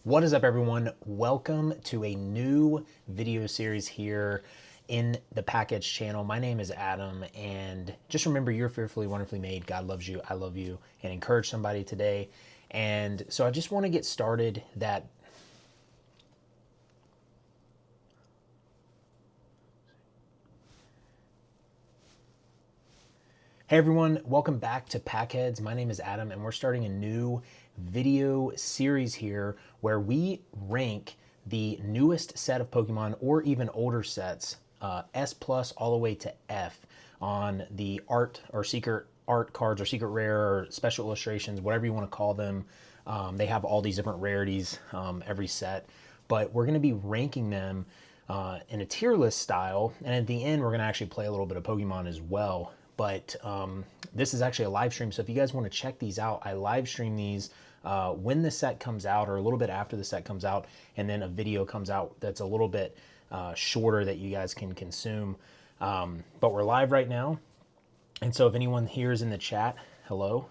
What is up, everyone? Welcome to a new video series here in the Package channel. My name is Adam, and just remember, you're fearfully, wonderfully made. God loves you, I love you, and encourage somebody today. And so I just want to get started that Hey everyone, welcome back to Packheads. My name is Adam, and we're starting a new video series here where we rank the newest set of Pokemon or even older sets, S plus all the way to F, on the art or secret art cards or secret rare or special illustrations, whatever you want to call them. They have all these different rarities every set, but we're going to be ranking them in a tier list style, and at the end we're going to actually play a little bit of Pokemon as well. But this is actually a live stream, so if you guys want to check these out, I live stream these when the set comes out or a little bit after the set comes out, and then a video comes out that's a little bit shorter that you guys can consume. But we're live right now, and so if anyone here is in the chat, hello.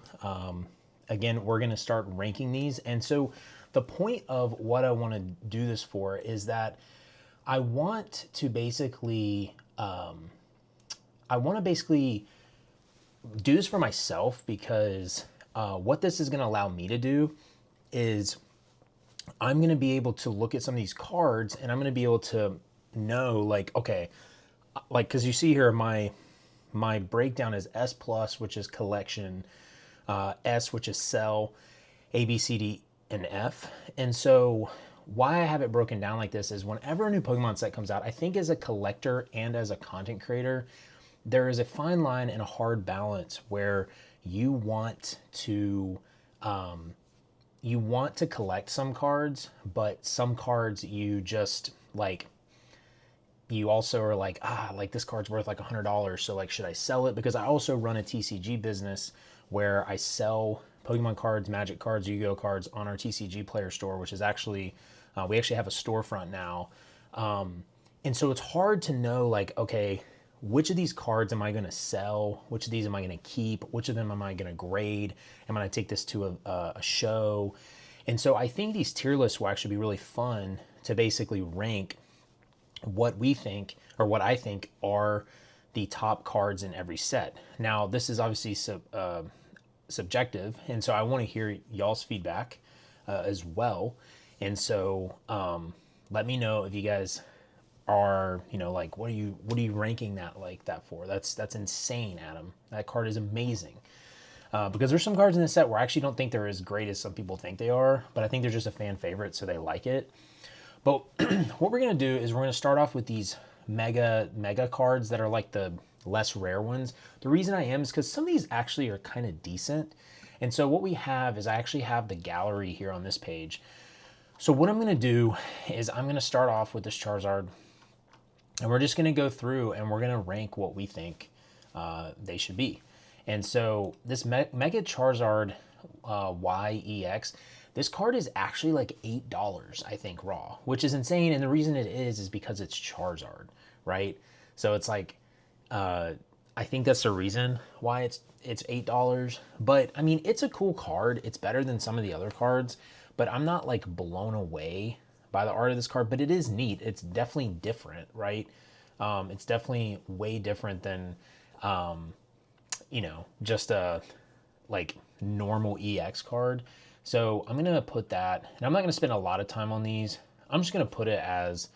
Again, we're going to start ranking these, and so the point of what I want to do this for is that I want to basically do this for myself, because what this is going to allow me to do is I'm going to be able to look at some of these cards, and I'm going to be able to know, like, okay, like, because you see here my breakdown is S plus, which is collection, S, which is sell, A, B, C, D, and F. And so why I have it broken down like this is whenever a new Pokemon set comes out, I think as a collector and as a content creator, there is a fine line and a hard balance where you want to collect some cards, but some cards you just like, you also are like, like this card's worth like $100, so like, should I sell it? Because I also run a TCG business where I sell Pokemon cards, Magic cards, Yu-Gi-Oh cards on our TCG player store, which is actually, we actually have a storefront now. And so it's hard to know, like, okay, which of these cards am I going to sell? Which of these am I going to keep? Which of them am I going to grade? Am I going to take this to a show? And so I think these tier lists will actually be really fun to basically rank what we think, or what I think, are the top cards in every set. Now, this is obviously subjective, and so I want to hear y'all's feedback as well. And so let me know if you guys are, like, what are you ranking that like that for? That's insane, Adam. That card is amazing. Because there's some cards in this set where I actually don't think they're as great as some people think they are, but I think they're just a fan favorite, so they like it. But what we're going to do is we're going to start off with these mega cards that are like the less rare ones. The reason I am is because some of these actually are kind of decent. And so what we have is I actually have the gallery here on this page. So what I'm going to do is I'm going to start off with this Charizard, and we're just going to go through and we're going to rank what we think they should be. And so this Mega Charizard YEX, this card is actually like $8, I think, raw, which is insane. And the reason it is because it's Charizard, right? So it's like, I think that's the reason why it's $8. But I mean, it's a cool card. It's better than some of the other cards, but I'm not like blown away by the art of this card. But it is neat. It's definitely different, right? It's definitely way different than, just a like normal EX card. So I'm going to put that, and I'm not going to spend a lot of time on these. I'm just going to put it as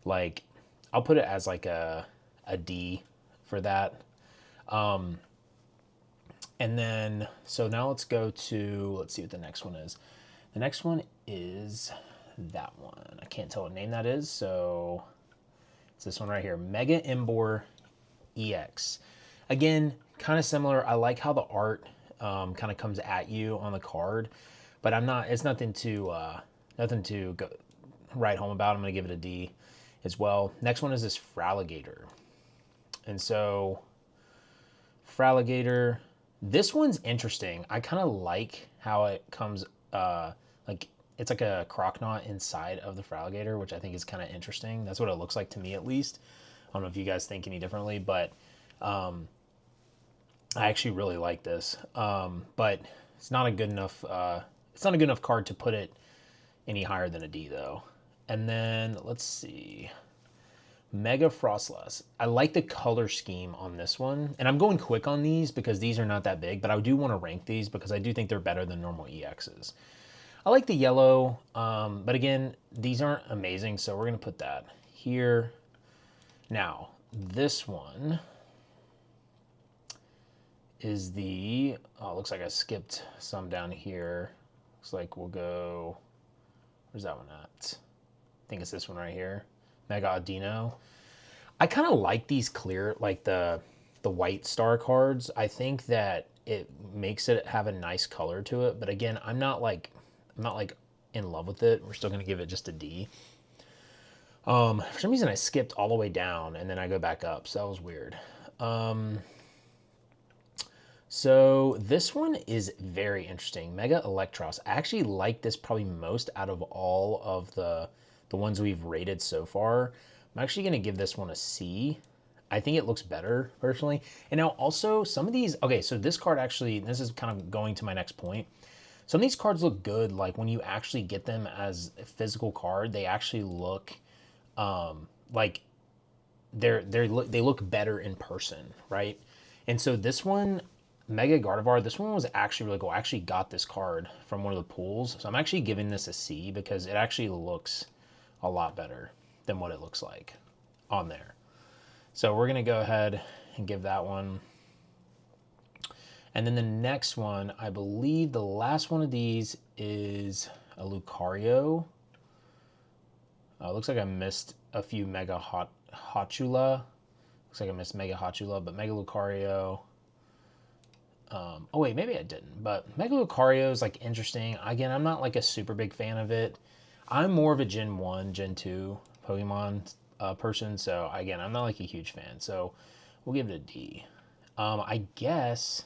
like, I'll put it as like a D for that. And then, so now let's see what the next one is. The next one is that one. I can't tell what name that is, so it's this one right here, Mega Embor EX. Again, kind of similar. I like how the art kind of comes at you on the card, but it's nothing to go write home about. I'm going to give it a D as well. Next one is this Fraligator. And so Fraligator, this one's interesting. I kind of like how it comes, like, it's like a Croc-Knot inside of the Fraligator, which I think is kind of interesting. That's what it looks like to me, at least. I don't know if you guys think any differently, but I actually really like this. But it's not a good enough card to put it any higher than a D though. And then let's see. Mega Frostless. I like the color scheme on this one. And I'm going quick on these because these are not that big, but I do want to rank these because I do think they're better than normal EXs. I like the yellow, but again, these aren't amazing, so we're going to put that here. Now, this one is the, oh, looks like I skipped some down here. Looks like we'll go, where's that one at? I think it's this one right here. Mega Audino. I kind of like these clear, like the white star cards. I think that it makes it have a nice color to it, but again, I'm not like in love with it. We're still going to give it just a D. For some reason I skipped all the way down and then I go back up, so that was weird. So this one is very interesting. Mega Electros. I actually like this probably most out of all of the ones we've rated so far. I'm actually going to give this one a C. I think it looks better personally. And now also some of these, okay, so this card actually, this is kind of going to my next point. Some of these cards look good. Like when you actually get them as a physical card, they actually look like they look better in person, right? And so this one, Mega Gardevoir, this one was actually really cool. I actually got this card from one of the pools. So I'm actually giving this a C because it actually looks a lot better than what it looks like on there. So we're going to go ahead and give that one. And then the next one, I believe the last one of these is a Lucario. Looks like I missed a few Mega Hotchula. Looks like I missed Mega Hotchula, but Mega Lucario. Oh wait, maybe I didn't. But Mega Lucario is like interesting. Again, I'm not like a super big fan of it. I'm more of a Gen 1, Gen 2 Pokemon person. So again, I'm not like a huge fan. So we'll give it a D. I guess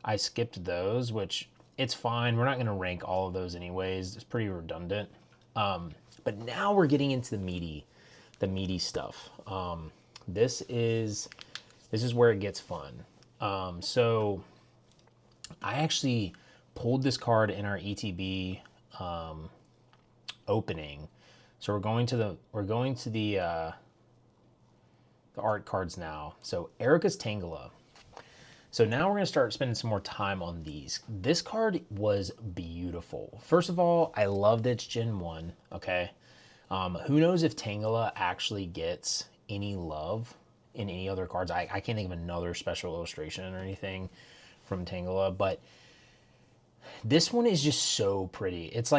I skipped those, which it's fine. We're not going to rank all of those anyways. It's pretty redundant. But now we're getting into the meaty stuff. This is where it gets fun. So I actually pulled this card in our ETB opening. So we're going to the art cards now. So Erica's Tangela. So now we're going to start spending some more time on these. This card was beautiful. First of all, I love that it's Gen 1, okay? Who knows if Tangela actually gets any love in any other cards. I can't think of another special illustration or anything from Tangela, but this one is just so pretty. It's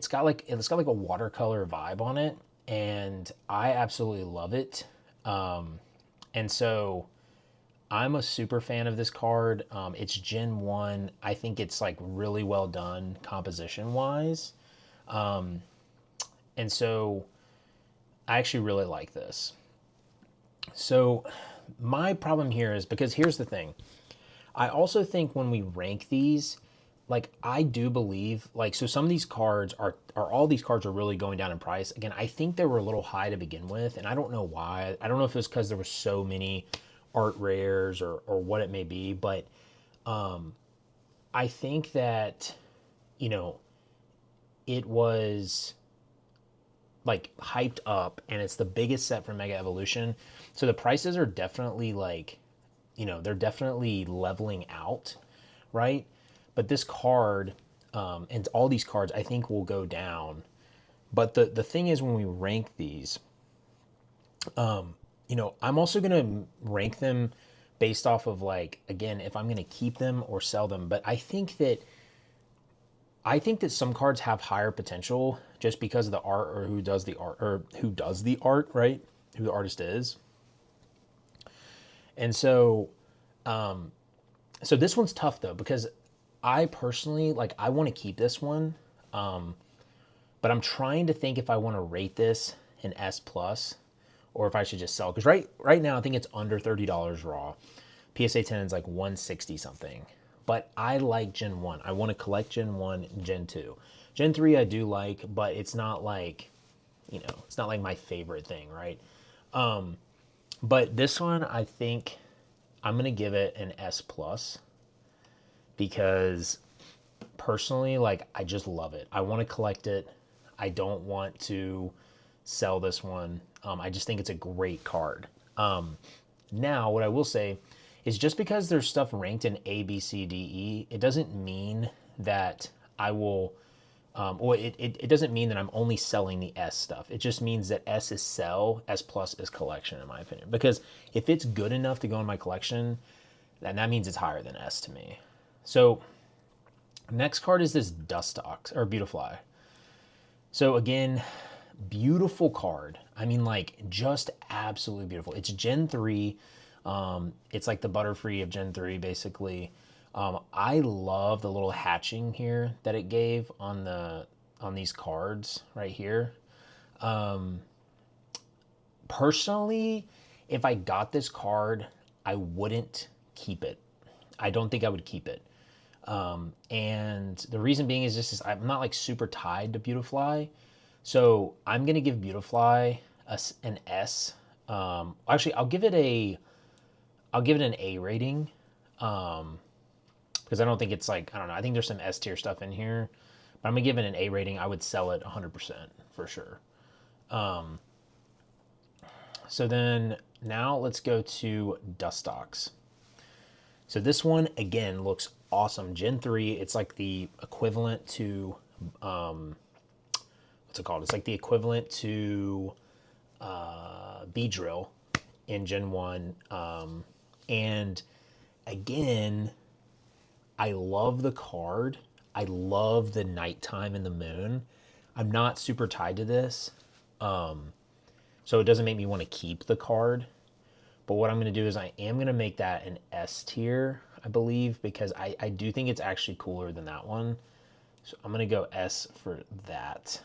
got like a watercolor vibe on it, and I absolutely love it. And so I'm a super fan of this card. It's Gen 1. I think it's like really well done composition wise. And so I actually really like this. So my problem here is because here's the thing. I also think when we rank these, like I do believe, like, so some of these cards are all these cards are really going down in price. Again, I think they were a little high to begin with, and I don't know why. I don't know if it was because there were so many art rares or what it may be, but I think that, you know, it was like hyped up and it's the biggest set from Mega Evolution. So the prices are definitely like, you know, they're definitely leveling out, right? But this card, and all these cards, I think will go down. But the thing is when we rank these, you know, I'm also going to rank them based off of like, again, if I'm going to keep them or sell them. But I think that some cards have higher potential just because of the art or who does the art, right? Who the artist is. And so, so this one's tough though, because I personally, like, I want to keep this one. But I'm trying to think if I want to rate this an S plus or if I should just sell. Because right now, I think it's under $30 raw. PSA 10 is like 160 something. But I like Gen 1. I want to collect Gen 1, Gen 2. Gen 3 I do like, but it's not like, you know, it's not like my favorite thing, right? But this one, I think I'm going to give it an S plus because personally, like, I just love it. I want to collect it. I don't want to sell this one. I just think it's a great card. Now, what I will say is just because there's stuff ranked in A, B, C, D, E, it doesn't mean that I will, or it doesn't mean that I'm only selling the S stuff. It just means that S is sell, S plus is collection, in my opinion. Because if it's good enough to go in my collection, then that means it's higher than S to me. So next card is this Dustox, or Beautifly. So again, beautiful card. I mean, like, just absolutely beautiful. It's Gen 3. It's like the Butterfree of Gen 3, basically. I love the little hatching here that it gave on these cards right here. Personally, if I got this card, I wouldn't keep it. I don't think I would keep it. And the reason being is just I'm not like super tied to Beautifly. So I'm going to give Beautifly an S. Actually, I'll give it an A rating. Because I don't think it's like, I don't know, I think there's some S tier stuff in here. But I'm going to give it an A rating. I would sell it 100% for sure. So then now let's go to Dustox. So this one, again, looks awesome. Gen 3, it's like the equivalent to, what's it called? It's like the equivalent to Beedrill in Gen 1. And again, I love the card. I love the nighttime and the moon. I'm not super tied to this. So it doesn't make me want to keep the card. But what I'm going to do is I am going to make that an S tier, I believe, because I do think it's actually cooler than that one. So I'm going to go S for that.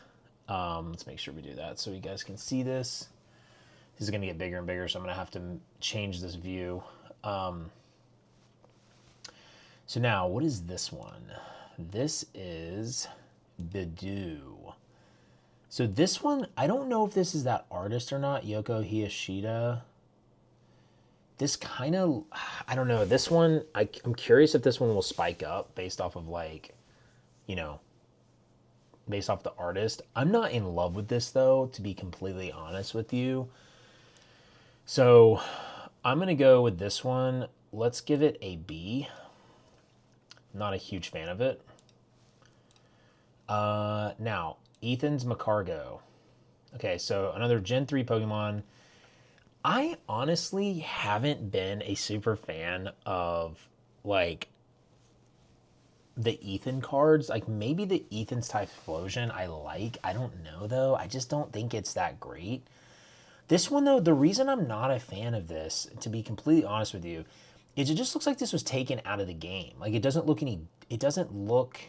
Let's make sure we do that so you guys can see this. This is going to get bigger and bigger, so I'm going to have to change this view. So now, what is this one? This is Bidoo. So this one, I don't know if this is that artist or not, Yoko Hiyashida. This kind of, I don't know. This one, I'm curious if this one will spike up based off of like, you know, based off the artist. I'm not in love with this though, to be completely honest with you. So I'm going to go with this one. Let's give it a B. Not a huge fan of it. Now, Ethan's Macargo. Okay, so another Gen 3 Pokemon. I honestly haven't been a super fan of, like, the Ethan cards. Like, maybe the Ethan's Typhlosion I like. I don't know, though. I just don't think it's that great. This one, though, the reason I'm not a fan of this, to be completely honest with you, is it just looks like this was taken out of the game. Like, it doesn't look,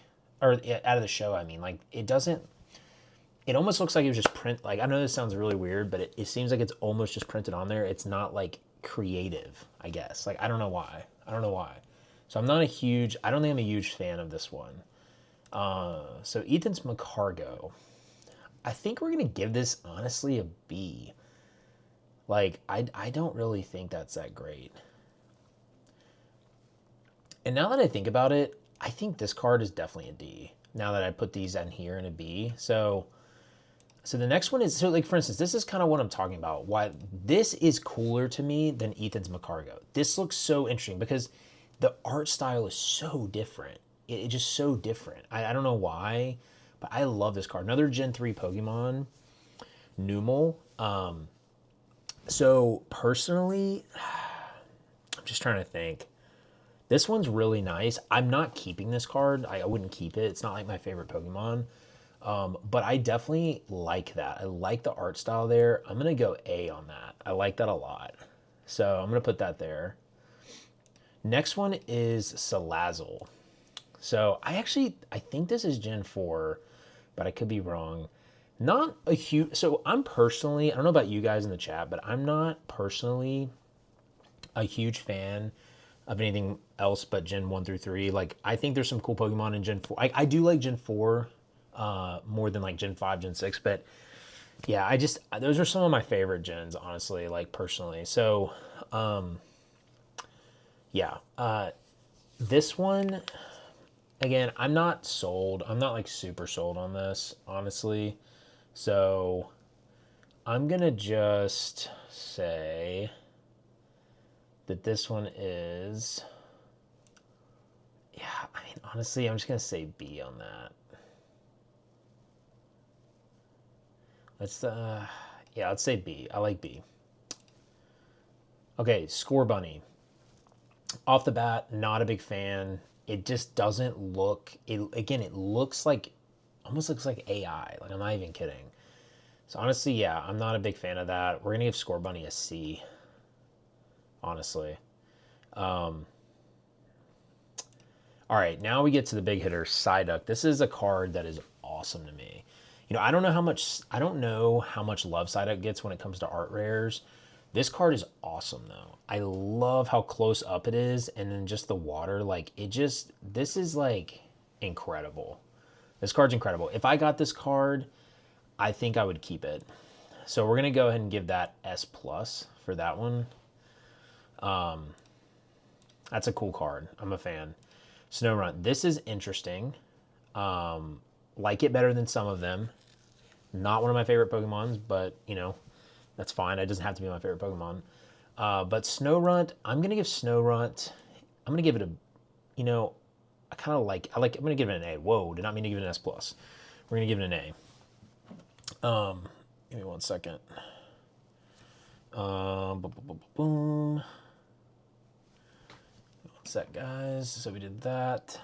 or out of the show, I mean. Like, it almost looks like it was just like, I know this sounds really weird, but it seems like it's almost just printed on there. It's not, like, creative, I guess. Like, I don't know why. So I don't think I'm a huge fan of this one. So Ethan's Macargo. I think we're going to give this, honestly, a B. Like, I don't really think that's that great. And now that I think about it, I think this card is definitely a D. Now that I put these in here in a B. So the next one is, so like, for instance, this is kind of what I'm talking about. Why this is cooler to me than Ethan's Macargo. This looks so interesting because the art style is so different. It's just so different. I don't know why, but I love this card. Another Gen 3 Pokemon, Numel. So personally, I'm just trying to think. This one's really nice. I'm not keeping this card. I wouldn't keep it. It's not like my favorite Pokemon. But I definitely like that. I like the art style there. I'm going to go A on that. I like that a lot. So I'm going to put that there. Next one is Salazzle. So I think this is Gen 4, but I could be wrong. Not a huge, so I'm personally, I don't know about you guys in the chat, but I'm not personally a huge fan of anything else but Gen 1 through 3. Like, I think there's some cool Pokemon in Gen 4. I do like Gen 4 more than like Gen 5, Gen 6, but yeah, those are some of my favorite gens, honestly, like personally. So, yeah, this one, again, I'm not sold. I'm not like super sold on this, honestly. So I'm gonna just say that this one is, yeah, I mean, honestly, I'm just gonna say B on that. Let's, yeah, let's say B. I like B. Okay, Score Bunny. Off the bat, not a big fan. It just doesn't look, it, again, it looks like, almost looks like AI. Like, I'm not even kidding. So honestly, yeah, I'm not a big fan of that. We're gonna give Score Bunny a C, honestly. All right, now we get to the big hitter, Psyduck. This is a card that is awesome to me. You know, I don't know how much love Psyduck gets when it comes to art rares. This card is awesome though. I love how close up it is, and then just the water, like it just, this is like incredible. This card's incredible. If I got this card, I think I would keep it. So we're gonna go ahead and give that S plus for that one. That's a cool card. I'm a fan. Snorunt. This is interesting. Like it better than some of them. Not one of my favorite Pokemons, but you know, that's fine. It doesn't have to be my favorite Pokemon. But Snorunt, I'm gonna give Snorunt. I'm gonna give it a, you know, I like. I'm gonna give it an A. Whoa, did not mean to give it an S plus. We're gonna give it an A. Give me 1 second. Boom. One sec, guys. So we did that.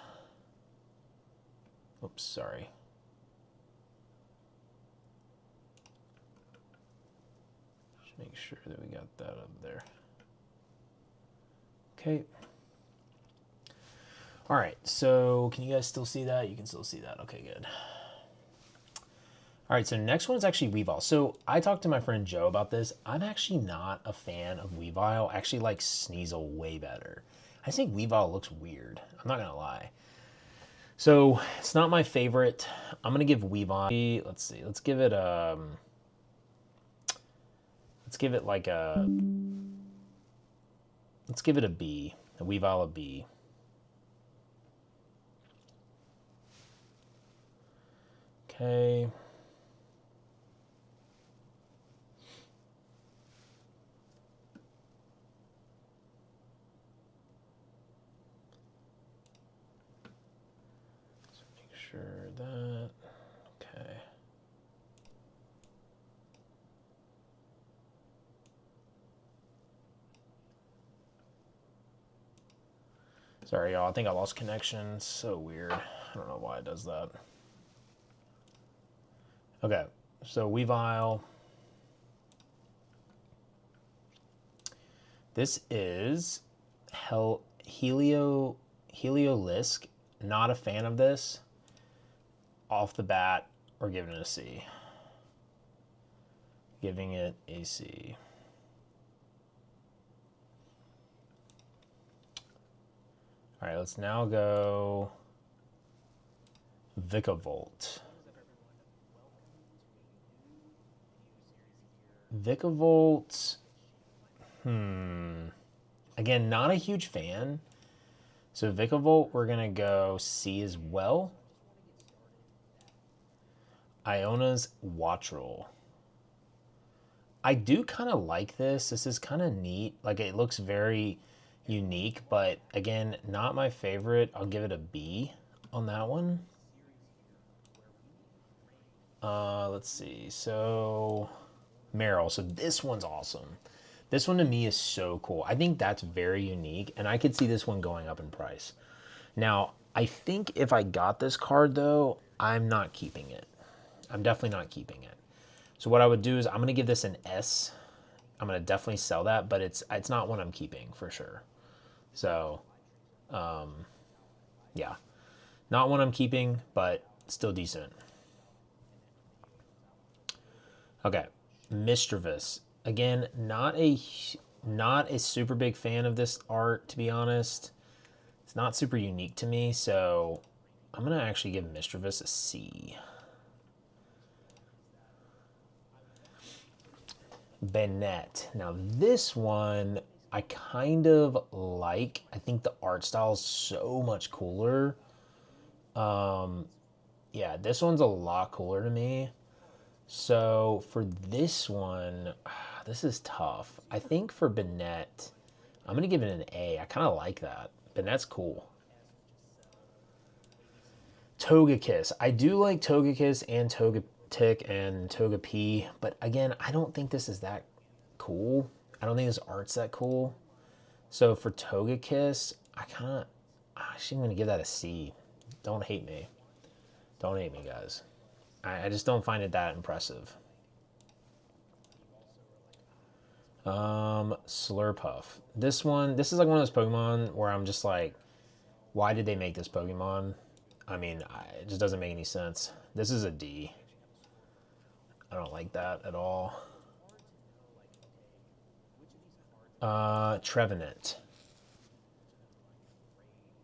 Oops, sorry. Just make sure that we got that up there. Okay. All right, so can you guys still see that? You can still see that. Okay, good. All right, so next one is actually Weavile. So I talked to my friend Joe about this. I'm actually not a fan of Weavile. I actually like Sneasel way better. I think Weavile looks weird. I'm not gonna lie. So it's not my favorite. I'm gonna give Weavile. Let's see. Let's give it like a. Let's give it a B. A Weavile a B. Okay. Sure that, okay. Sorry, y'all. I think I lost connection. It's so weird. I don't know why it does that. Okay, so Weavile. This is Heliolisk. Not a fan of this. Off the bat, we're giving it a C. Giving it a C. All right, let's now go Vikavolt. Vikavolt, again, not a huge fan. So Vikavolt, we're gonna go C as well. Iona's Wattrel. I do kind of like this. This is kind of neat. Like it looks very unique, but again, not my favorite. I'll give it a B on that one. Let's see. So Meryl. So this one's awesome. This one to me is so cool. I think that's very unique, and I could see this one going up in price. Now, I think if I got this card though, I'm not keeping it. I'm definitely not keeping it. So what I would do is I'm gonna give this an S. I'm gonna definitely sell that, but it's not one I'm keeping for sure. So, yeah, not one I'm keeping, but still decent. Okay, Mischievous. Again, not a super big fan of this art, to be honest. It's not super unique to me, so I'm gonna actually give Mischievous a C. Bennett. Now this one I kind of like. I think the art style is so much cooler. Yeah, this one's a lot cooler to me. So for this one, this is tough. I think for Bennett, I'm gonna give it an A. I kind of like that. Bennett's cool. Togekiss. I do like Togekiss and Togetic and Togepi, but again, I don't think this is that cool. I don't think this art's that cool. So for Togekiss, actually I'm gonna give that a C. Don't hate me. Don't hate me, guys. I just don't find it that impressive. Slurpuff. This is like one of those Pokemon where I'm just like, why did they make this Pokemon? I mean, it just doesn't make any sense. This is a D. I don't like that at all. Trevenant.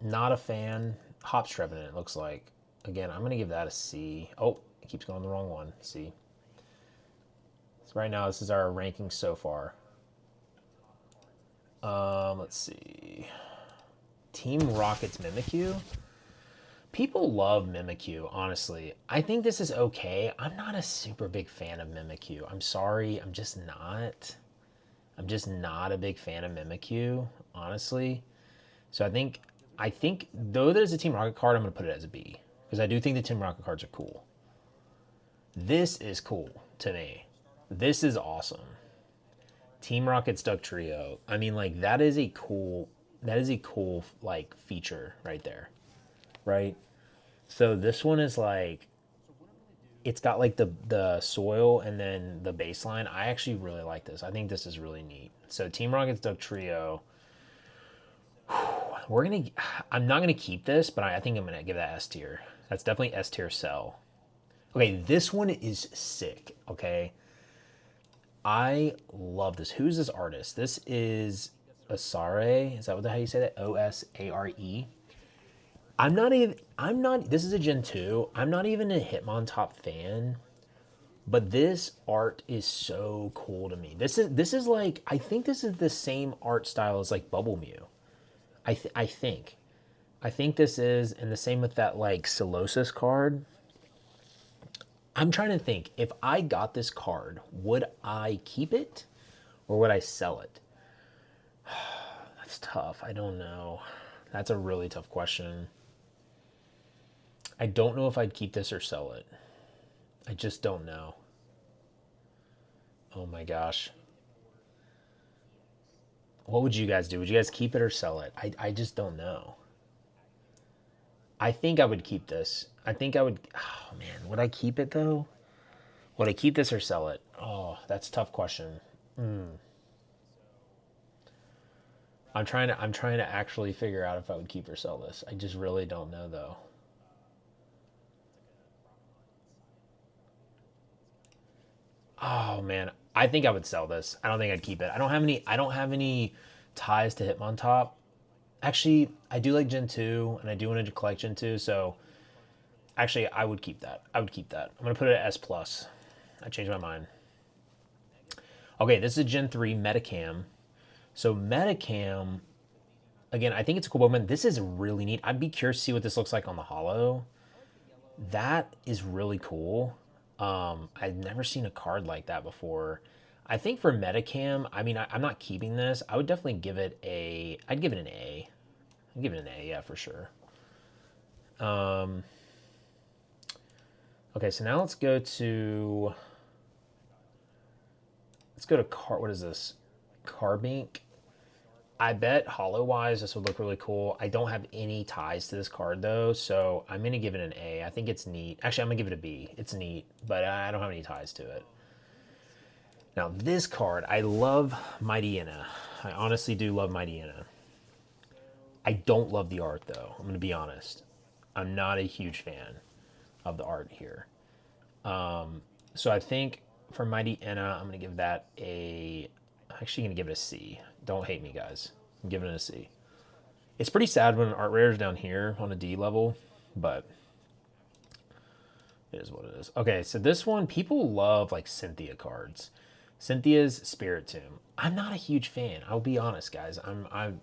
Not a fan. Hops Trevenant, looks like. Again, I'm going to give that a C. Oh, it keeps going the wrong one. C. So right now, this is our ranking so far. Let's see. Team Rocket's Mimikyu. People love Mimikyu, honestly. I think this is okay. I'm not a super big fan of Mimikyu. I'm sorry, I'm just not. I'm just not a big fan of Mimikyu, honestly. So I think though there's a Team Rocket card, I'm gonna put it as a B. Because I do think the Team Rocket cards are cool. This is cool to me. This is awesome. Team Rocket's Duck Trio. I mean, like, that is a cool like feature right there. Right? So this one is like, it's got like the soil and then the baseline. I actually really like this. I think this is really neat. So Team Rocket's Duck Trio. I'm not gonna keep this, but I think I'm gonna give that S tier. That's definitely S tier sell. Okay, this one is sick. Okay, I love this. Who's this artist? This is Asare. Is that how you say that? Osare. I'm not, this is a Gen 2. I'm not even a Hitmontop fan, but this art is so cool to me. This is like, I think this is the same art style as like Bubble Mew. I think. I think this is, and the same with that like Solosis card. I'm trying to think, if I got this card, would I keep it or would I sell it? That's tough. I don't know. That's a really tough question. I don't know if I'd keep this or sell it. I just don't know. Oh my gosh. What would you guys do? Would you guys keep it or sell it? I just don't know. I think I would keep this. I think I would. Oh man, would I keep it though? Would I keep this or sell it? Oh, that's a tough question. I'm trying to actually figure out if I would keep or sell this. I just really don't know though. Oh man, I think I would sell this. I don't think I'd keep it. I don't have any ties to Hitmontop. Actually, I do like Gen 2 and I do want to collect Gen 2, so actually I would keep that. I would keep that. I'm going to put it at S plus. I changed my mind. Okay, this is Gen 3 Metacam. So Metacam, again, I think it's a cool moment. This is really neat. I'd be curious to see what this looks like on the holo. That is really cool. I've never seen a card like that before. I think for Metacam, I mean, I'm not keeping this. I would definitely give it a, I'd give it an A. I'd give it an A, yeah, for sure. Okay, so now let's go to what is this? Carbink. I bet holo-wise this would look really cool. I don't have any ties to this card though, so I'm gonna give it an A. I think it's neat. Actually, I'm gonna give it a B. It's neat, but I don't have any ties to it. Now this card, I love Mighty Inna. I honestly do love Mighty Inna. I don't love the art though. I'm gonna be honest. I'm not a huge fan of the art here. So I think for Mighty Inna, I'm gonna give that a. I'm actually gonna give it a C. Don't hate me, guys. I'm giving it a C. It's pretty sad when art rare is down here on a D level, but it is what it is. Okay, so this one, people love like Cynthia cards. Cynthia's Spirit Tomb. I'm not a huge fan. I'll be honest, guys.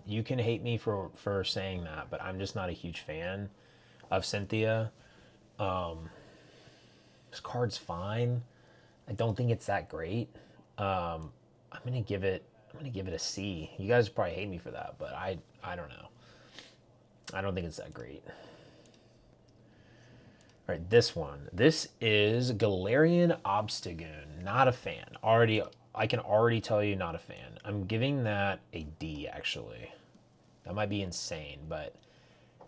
You can hate me for saying that, but I'm just not a huge fan of Cynthia. This card's fine. I don't think it's that great. I'm gonna give it. I'm gonna give it a C. You guys probably hate me for that, but I don't know. I don't think it's that great. All right, this one. This is Galarian Obstagoon. Not a fan. Already, I can already tell you, not a fan. I'm giving that a D actually. That might be insane, but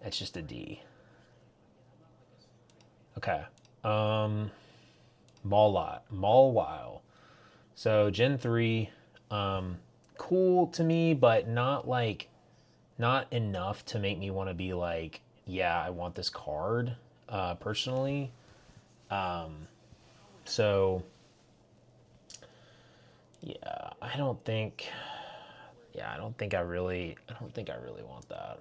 it's just a D. Okay. Um, Mawile. So Gen 3, cool to me, but not enough to make me want to be like, yeah, I want this card, personally. So yeah, I don't think I really want that.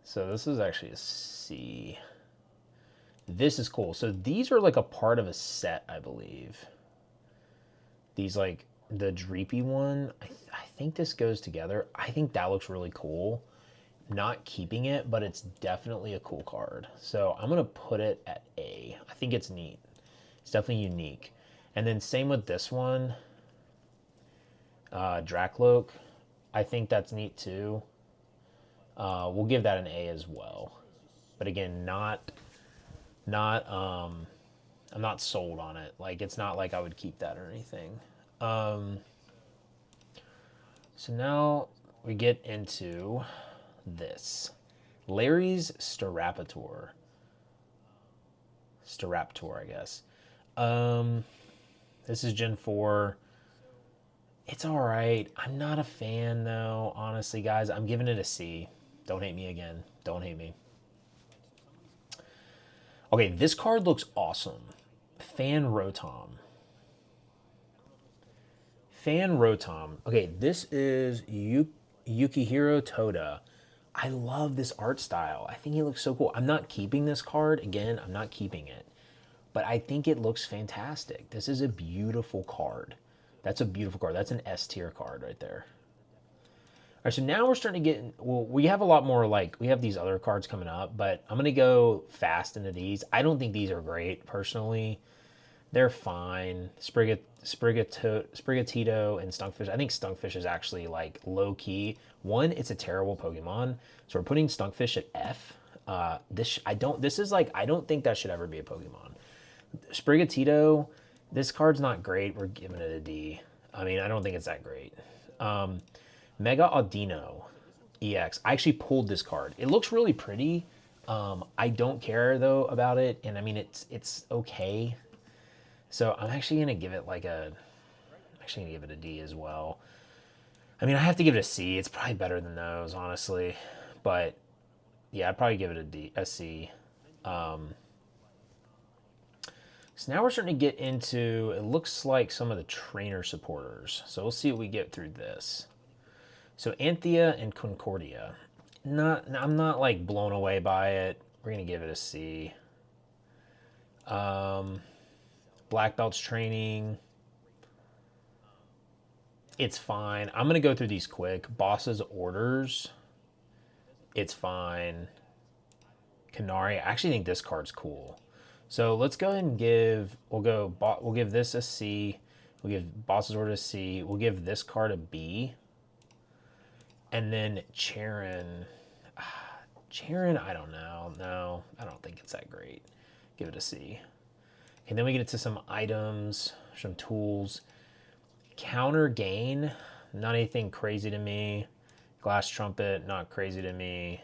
So this is actually a C. This is cool. So these are like a part of a set, I believe. These like the Dreepy one, I think this goes together. I think that looks really cool. Not keeping it, but it's definitely a cool card. So I'm gonna put it at A. I think it's neat. It's definitely unique. And then same with this one, Dracloak. I think that's neat too. We'll give that an A as well. But again, not I'm not sold on it. Like it's not like I would keep that or anything. Um, so now we get into this. Larry's Staraptor, I guess. Um, this is Gen 4. It's all right. I'm not a fan though, honestly, guys. I'm giving it a C. Don't hate me again. Don't hate me. Okay, this card looks awesome. Fan Rotom. Fan Rotom. Okay, this is Yukihiro Toda. I love this art style. I think he looks so cool. I'm not keeping this card. Again, I'm not keeping it. But I think it looks fantastic. This is a beautiful card. That's a beautiful card. That's an S tier card right there. All right, so now we're starting to get, well, we have a lot more, like, we have these other cards coming up, but I'm going to go fast into these. I don't think these are great, personally. They're fine. Sprigatito and Stunkfish. I think Stunkfish is actually, like, low-key. One, it's a terrible Pokemon, so we're putting Stunkfish at F. I don't think that should ever be a Pokemon. Sprigatito, this card's not great. We're giving it a D. I mean, I don't think it's that great. Mega Audino EX. I actually pulled this card. It looks really pretty. I don't care though about it, and I mean it's okay. So I'm actually gonna give it a D as well. I mean, I have to give it a C. It's probably better than those, honestly. But yeah, I'd probably give it a C. So now we're starting to get into, it looks like some of the trainer supporters. So we'll see what we get through this. So Anthea and Concordia. I'm not like blown away by it. We're gonna give it a C. Black Belt's training. It's fine. I'm gonna go through these quick. Boss's orders. It's fine. Canary. I actually think this card's cool. So let's go ahead and we'll give this a C. We'll give Boss's Order a C. We'll give this card a B. And then Charon, I don't know. No, I don't think it's that great. Give it a C. And then we get into some items, some tools. Counter Gain, not anything crazy to me. Glass Trumpet, not crazy to me.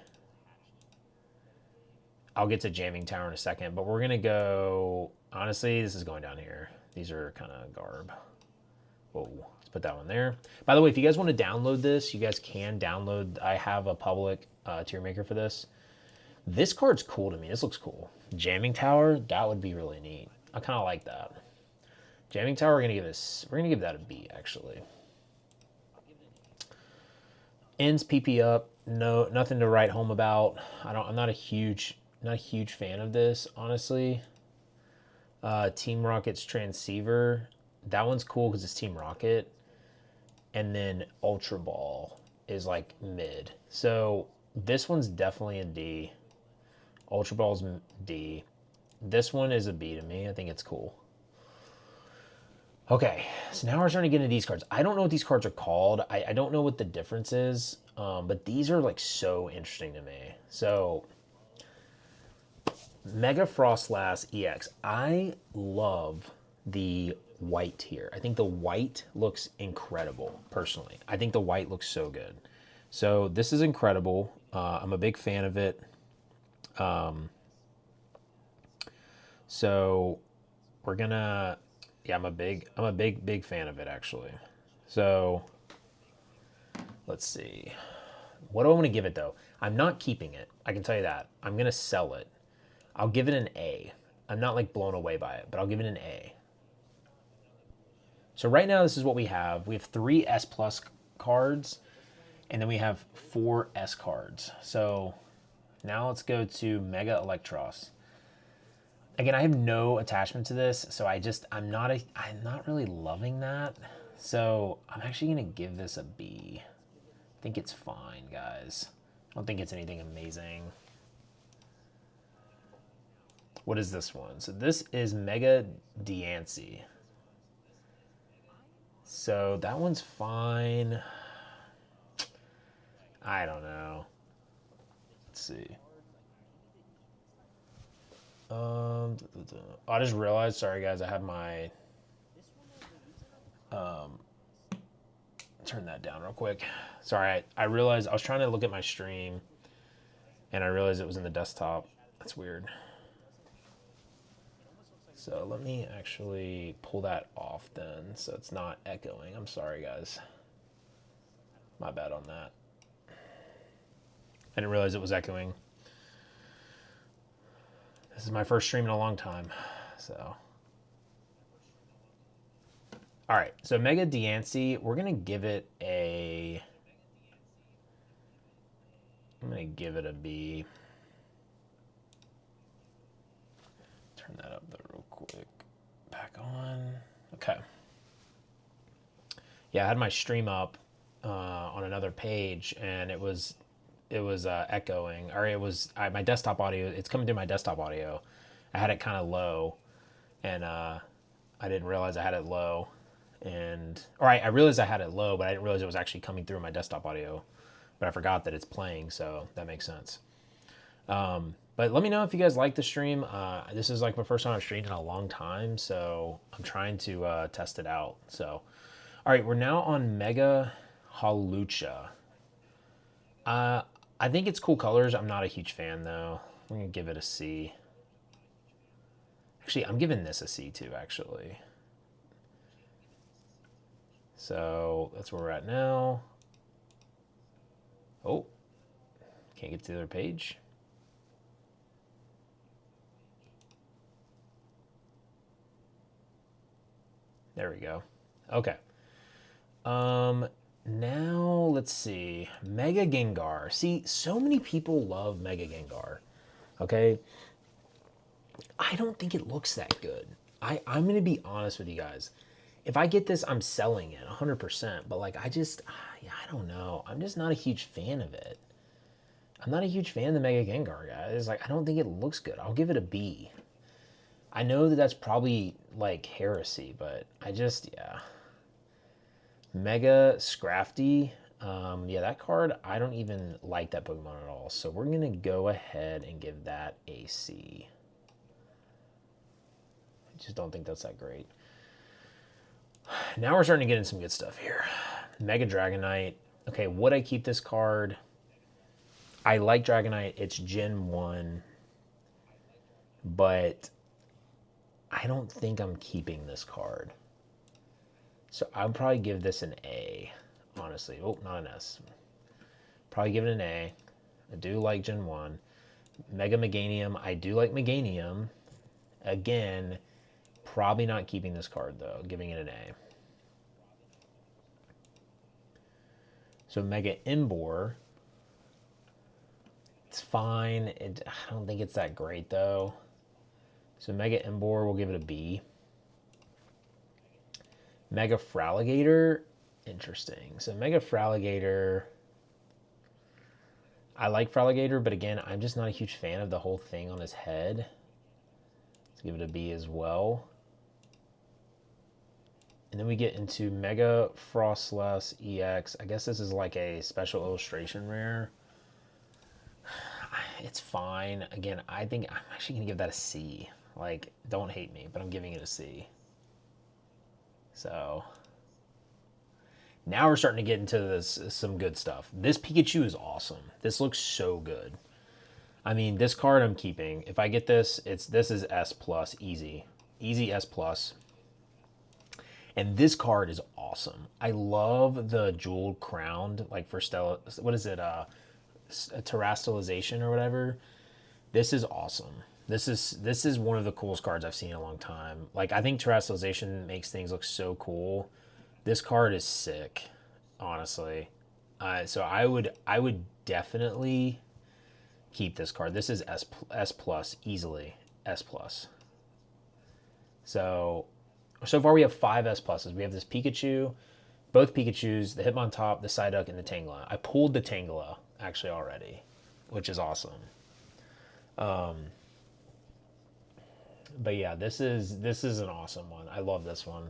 I'll get to Jamming Tower in a second, but we're going to go, honestly, this is going down here. These are kind of garb. Whoa, let's put that one there. By the way, if you guys want to download this, you guys can download. I have a public tier maker for this. This card's cool to me. This looks cool. Jamming Tower, that would be really neat. I kind of like that. Jamming Tower, we're gonna give that a B actually. Ends PP up. No, nothing to write home about. I'm not a huge fan of this, honestly. Team Rocket's Transceiver. That one's cool because it's Team Rocket. And then Ultra Ball is like mid. So this one's definitely a D. Ultra Ball's D. This one is a B to me. I think it's cool. Okay, so now we're starting to get into these cards. I don't know what these cards are called. I don't know what the difference is, but these are like so interesting to me. So, Mega Frostlass EX. I love the white here. I think the white looks incredible, personally. I think the white looks so good. So, this is incredible. I'm a big fan of it. So, we're gonna, yeah, I'm a big fan of it actually. So let's see. What do I want to give it though? I'm not keeping it. I can tell you that. I'm gonna sell it. I'll give it an A. I'm not like blown away by it, but I'll give it an A. So right now this is what we have. We have 3 S Plus cards, and then we have 4 S cards. So now let's go to Mega Electros. Again, I have no attachment to this, so I'm not really loving that. So I'm actually gonna give this a B. I think it's fine, guys. I don't think it's anything amazing. What is this one? So this is Mega Diancie. So that one's fine. I don't know. Let's see. I just realized, sorry guys, I have my, turn that down real quick. Sorry, I realized I was trying to look at my stream and I realized it was in the desktop. That's weird. So let me actually pull that off then so it's not echoing. I'm sorry guys. My bad on that. I didn't realize it was echoing. This is my first stream in a long time, so. All right, so Mega Diancie, we're gonna give it a, I'm gonna give it a B. Turn that up there real quick. Back on, okay. Yeah, I had my stream up on another page and it was echoing, or it was my desktop audio. It's coming through my desktop audio. I had it kind of low, and I didn't realize I had it low, or I realized I had it low, but I didn't realize it was actually coming through my desktop audio. But I forgot that it's playing, so that makes sense. But let me know if you guys like the stream. This is like my first time I've streamed in a long time, so I'm trying to test it out. So, all right, we're now on Mega Halucha. I think it's cool colors. I'm not a huge fan though. I'm gonna give it a C. Actually, I'm giving this a C too, actually. So that's where we're at now. Oh, can't get to the other page. There we go. Okay. Now let's see. Mega Gengar. See, so many people love Mega Gengar. Okay. I don't think it looks that good. I'm gonna be honest with you guys. If I get this, I'm selling it 100%. But like, I don't know. I'm just not a huge fan of it. I'm not a huge fan of the Mega Gengar, guys. Like, I don't think it looks good. I'll give it a B. I know that that's probably like heresy, but yeah. Mega Scrafty. Yeah, that card, I don't even like that Pokemon at all. So we're going to go ahead and give that a C. I just don't think that's that great. Now we're starting to get in some good stuff here. Mega Dragonite. Okay, would I keep this card? I like Dragonite. It's Gen 1. But I don't think I'm keeping this card. So I'll probably give this an A, honestly. Oh, not an S. Probably give it an A. I do like Gen 1. Mega Meganium. I do like Meganium. Again, probably not keeping this card, though. Giving it an A. So Mega Embor. It's fine. I don't think it's that great, though. So Mega Embor, we'll give it a B. Mega Fraligator, interesting. So Mega Fraligator, I like Fraligator, but again, I'm just not a huge fan of the whole thing on his head. Let's give it a B as well. And then we get into Mega Frostless EX. I guess this is like a special illustration rare. It's fine. Again, I think I'm actually going to give that a C. Like, don't hate me, but I'm giving it a C. So, now we're starting to get into some good stuff. This Pikachu is awesome. This looks so good. I mean, this card I'm keeping. If I get this, this is S plus, easy. Easy S plus. And this card is awesome. I love the jeweled crowned, like for Stella, what is it, terrestrialization or whatever. This is awesome. This is one of the coolest cards I've seen in a long time. Like, I think terrestrialization makes things look so cool. This card is sick, honestly. So I would definitely keep this card. This is S plus, easily S plus. So far we have 5 S pluses. We have this Pikachu, both Pikachus, the Hitmontop, the Psyduck, and the Tangela. I pulled the Tangela actually already, which is awesome. But yeah, this is an awesome one. I love this one.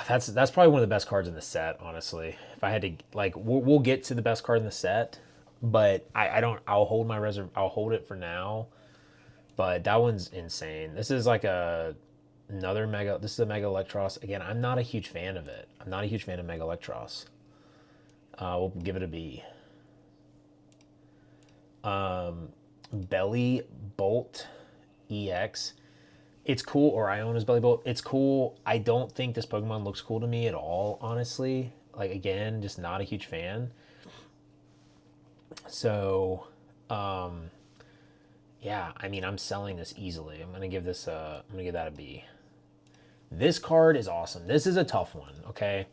That's probably one of the best cards in the set, honestly. If I had to, like, we'll get to the best card in the set, but I'll hold it for now. But that one's insane. This is like another Mega. This is a Mega Electros. Again, I'm not a huge fan of it. I'm not a huge fan of Mega Electros. We'll give it a B. Belly Bolt EX. It's cool, or Iona's Belly Bolt. It's cool. I don't think this Pokemon looks cool to me at all, honestly. Like, again, just not a huge fan. So, yeah, I mean, I'm selling this easily. I'm gonna give that a B. This card is awesome. This is a tough one, okay?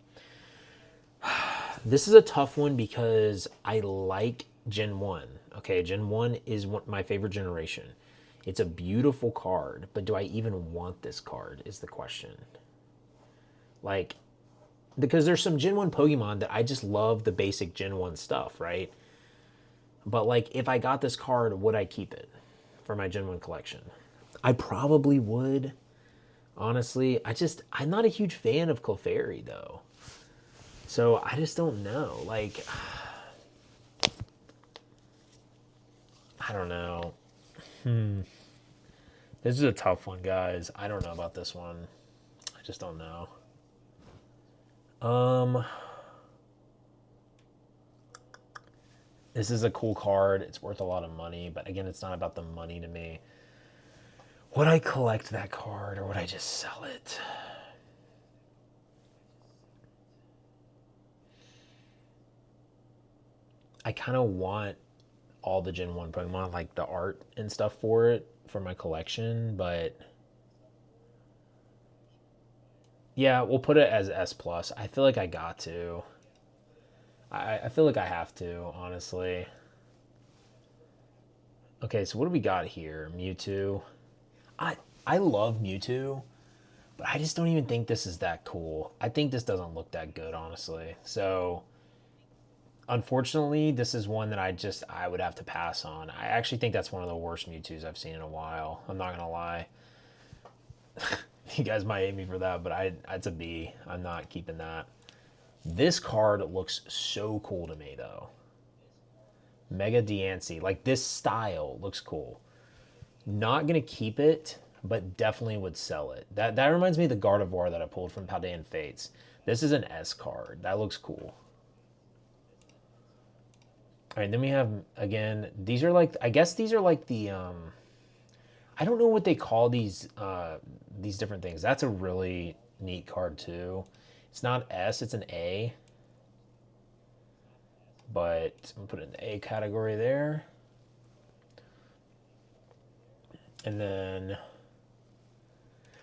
This is a tough one because I like Gen 1. Okay, Gen 1 is my favorite generation. It's a beautiful card, but do I even want this card is the question. Like, because there's some Gen 1 Pokemon that I just love the basic Gen 1 stuff, right? But, like, if I got this card, would I keep it for my Gen 1 collection? I probably would, honestly. I'm not a huge fan of Clefairy, though. So, I just don't know. Like, I don't know. This is a tough one, guys. I don't know about this one. I just don't know. This is a cool card. It's worth a lot of money, but again, it's not about the money to me. Would I collect that card or would I just sell it? I kind of want all the Gen 1 Pokemon, like the art and stuff for it, for my collection, but yeah, we'll put it as S plus. I feel like I got to. I feel like I have to, honestly. Okay, so what do we got here? Mewtwo. I love Mewtwo, but I just don't even think this is that cool. I think this doesn't look that good, honestly. So, unfortunately, this is one that I would have to pass on. I actually think that's one of the worst Mewtwo's I've seen in a while. I'm not gonna lie. You guys might hate me for that, but it's a B. I'm not keeping that. This card looks so cool to me, though. Mega Diancie. Like, this style looks cool. Not gonna keep it, but definitely would sell it. That reminds me of the Gardevoir that I pulled from Paldean Fates. This is an S card. That looks cool. All right, then we have, again, these are like, I guess these are like the, I don't know what they call these different things. That's a really neat card too. It's not S, it's an A. But I'm gonna put it in the A category there. And then,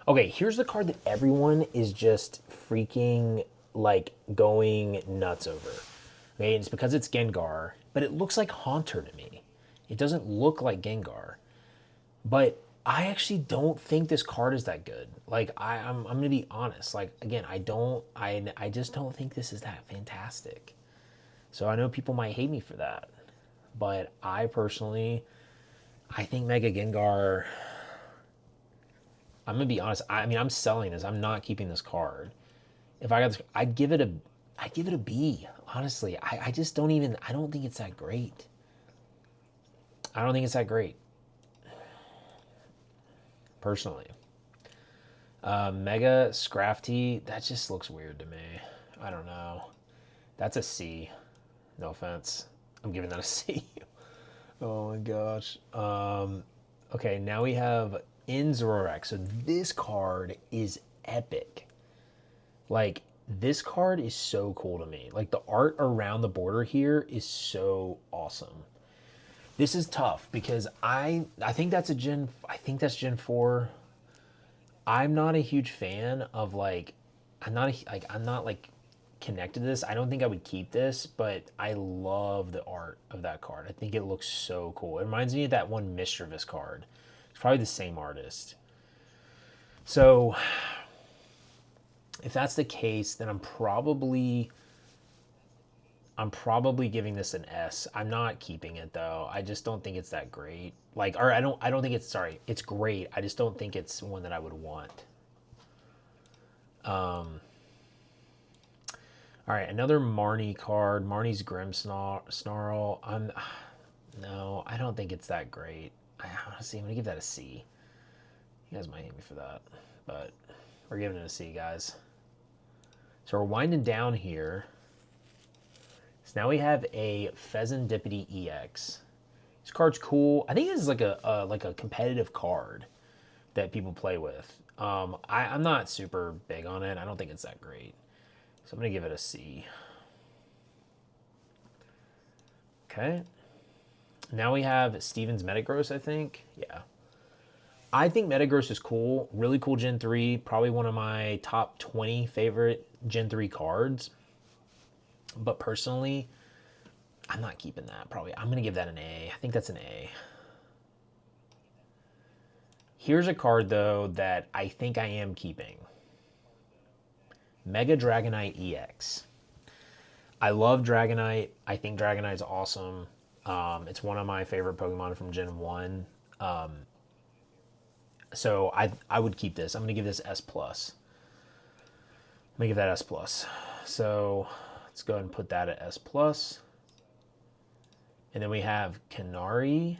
okay, here's the card that everyone is just freaking, like, going nuts over. Okay, it's because it's Gengar, but it looks like Haunter to me. It doesn't look like Gengar. But I actually don't think this card is that good. Like, I'm gonna be honest. Like, again, I just don't think this is that fantastic. So I know people might hate me for that. But I personally, I think Mega Gengar, I'm gonna be honest. I mean, I'm selling this. I'm not keeping this card. If I got this, I'd give it a B. Honestly, I just don't even. I don't think it's that great. I don't think it's that great, personally. Mega Scrafty, that just looks weird to me. I don't know. That's a C. No offense. I'm giving that a C. Oh my gosh. Okay, now we have Inzorak. So this card is epic. Like, this card is so cool to me. Like, the art around the border here is so awesome. This is tough because I think that's Gen 4. I'm not a huge fan of like I'm not like connected to this. I don't think I would keep this, but I love the art of that card. I think it looks so cool. It reminds me of that one Mischievous card. It's probably the same artist. So if that's the case, then I'm probably giving this an S. I'm not keeping it though. I just don't think it's that great. Like, or I don't think it's, sorry, it's great. I just don't think it's one that I would want. All right, another Marnie card. Marnie's Grim Snarl. No, I don't think it's that great. Honestly, I'm gonna give that a C. You guys might hate me for that, but we're giving it a C, guys. So we're winding down here. So now we have a Pheasantipity EX. This card's cool. I think this is like a competitive card that people play with. I'm not super big on it. I don't think it's that great. So I'm gonna give it a C. Okay. Now we have Steven's Metagross, I think. Yeah. I think Metagross is cool. Really cool Gen 3. Probably one of my top 20 favorite Gen 3 cards. But personally, I'm not keeping that. Probably. I'm going to give that an A. I think that's an A. Here's a card, though, that I think I am keeping. Mega Dragonite EX. I love Dragonite. I think Dragonite's awesome. It's one of my favorite Pokemon from Gen 1. So I would keep this. I'm going to give this S+. I'm going to give that S+. So let's go ahead and put that at S+. And then we have Canary.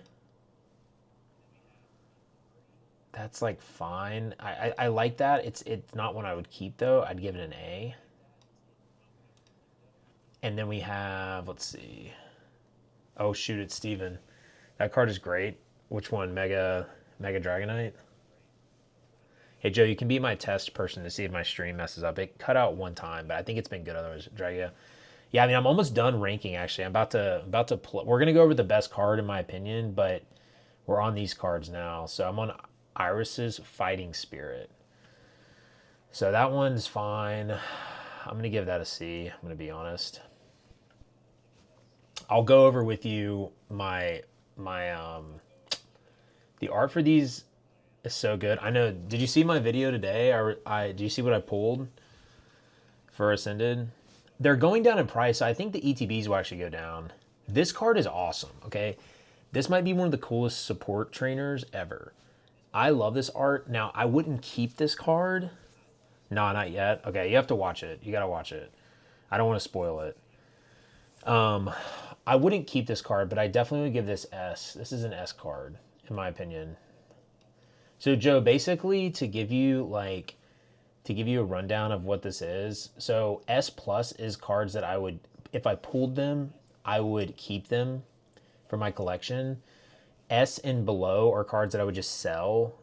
That's like fine. I like that. It's not one I would keep though. I'd give it an A. And then we have, let's see. Oh shoot, it's Steven. That card is great. Which one? Mega Dragonite? Hey Joe, you can be my test person to see if my stream messes up. It cut out one time, but I think it's been good otherwise. Dragia. Yeah, I mean I'm almost done ranking actually. I'm about to we're gonna go over the best card in my opinion, but we're on these cards now. So I'm on Iris's Fighting Spirit. So that one's fine. I'm gonna give that a C. I'm gonna be honest. I'll go over with you my the art for these is so good. I know. Did you see my video today? Did you see what I pulled for Ascended? They're going down in price. So I think the ETBs will actually go down. This card is awesome. Okay, this might be one of the coolest support trainers ever. I love this art. Now I wouldn't keep this card. No, not yet. Okay, you have to watch it. You gotta watch it. I don't want to spoil it. I wouldn't keep this card, but I definitely would give this S. This is an S card, in my opinion. So Joe, basically to give you a rundown of what this is. So S+ is cards that I would, if I pulled them, I would keep them for my collection. S and below are cards that I would just sell.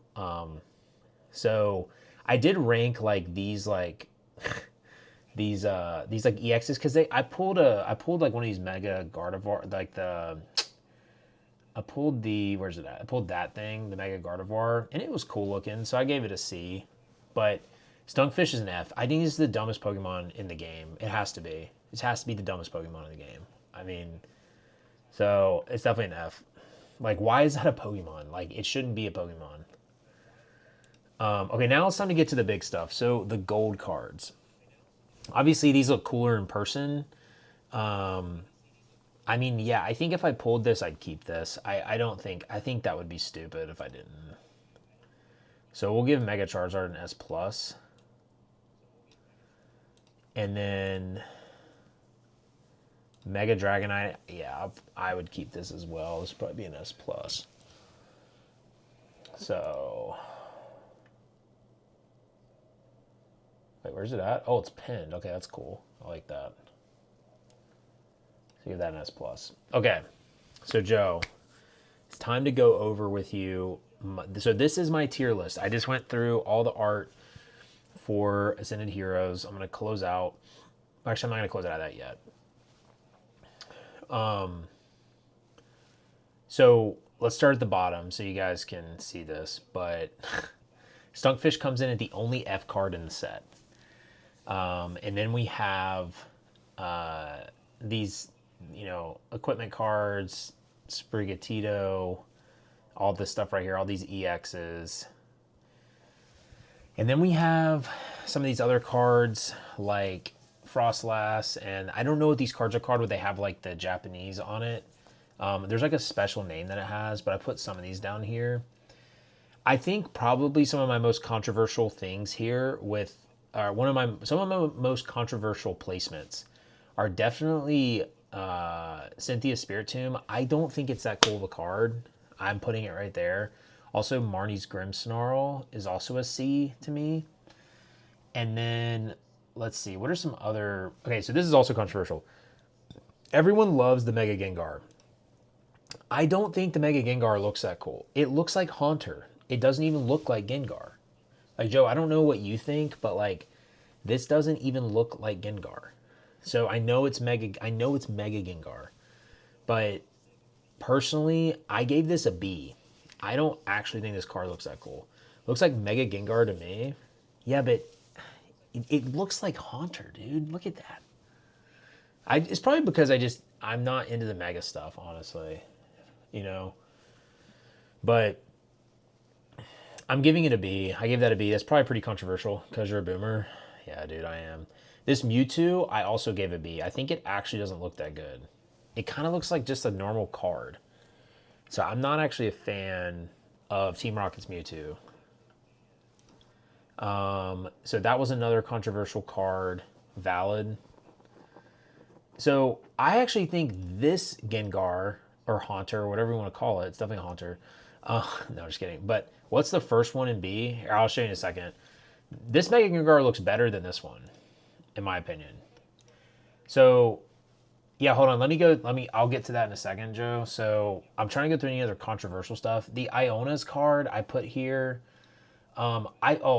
So I did rank like these like these like EXs because I pulled like one of these Mega Gardevoir, like I pulled where's it at? I pulled that thing, the Mega Gardevoir, and it was cool looking, so I gave it a C. But Stunkfish is an F. I think this is the dumbest Pokemon in the game. It has to be. It has to be the dumbest Pokemon in the game. I mean, so it's definitely an F. Like, why is that a Pokemon? Like, it shouldn't be a Pokemon. Okay, now it's time to get to the big stuff. So the gold cards. Obviously, these look cooler in person. I mean, yeah, I think if I pulled this, I'd keep this. I think that would be stupid if I didn't. So we'll give Mega Charizard an S plus. And then Mega Dragonite, yeah, I would keep this as well. This would probably be an S plus. So, wait, where's it at? Oh, it's pinned. Okay, that's cool. I like that. So give that an S plus. Okay, so Joe, it's time to go over with you. So this is my tier list. I just went through all the art for Ascended Heroes. I'm gonna close out. Actually, I'm not gonna close out of that yet. So let's start at the bottom so you guys can see this. But Stunkfish comes in at the only F card in the set. And then we have these, equipment cards, Sprigatito, all this stuff right here, all these EXs. And then we have some of these other cards like Frostlass, and I don't know what these cards are called, but they have like the Japanese on it. There's like a special name that it has, but I put some of these down here. I think probably some of my most controversial things here with some of my most controversial placements are definitely Cynthia Spiritomb. I don't think it's that cool of a card. I'm putting it right there. Also, Marnie's Grimmsnarl is also a C to me. And then, let's see, what are some other... Okay, so this is also controversial. Everyone loves the Mega Gengar. I don't think the Mega Gengar looks that cool. It looks like Haunter. It doesn't even look like Gengar. Like, Joe, I don't know what you think, but, like, this doesn't even look like Gengar. So I know it's Mega Gengar. But, personally, I gave this a B. I don't actually think this card looks that cool. Looks like Mega Gengar to me. Yeah, but it looks like Haunter, dude. Look at that. It's probably because I'm not into the Mega stuff, honestly. But I'm giving it a B. I gave that a B. That's probably pretty controversial because you're a boomer. Yeah, dude, I am. This Mewtwo, I also gave a B. I think it actually doesn't look that good. It kind of looks like just a normal card. So I'm not actually a fan of Team Rocket's Mewtwo. So that was another controversial card. Valid. So I actually think this Gengar, or Haunter, or whatever you want to call it, it's definitely a Haunter. No, just kidding. But what's the first one in B? Here, I'll show you in a second. This Mega Gengar looks better than this one, in my opinion. So... yeah, hold on. I'll get to that in a second, Joe. So I'm trying to go through any other controversial stuff. The Iona's card I put here.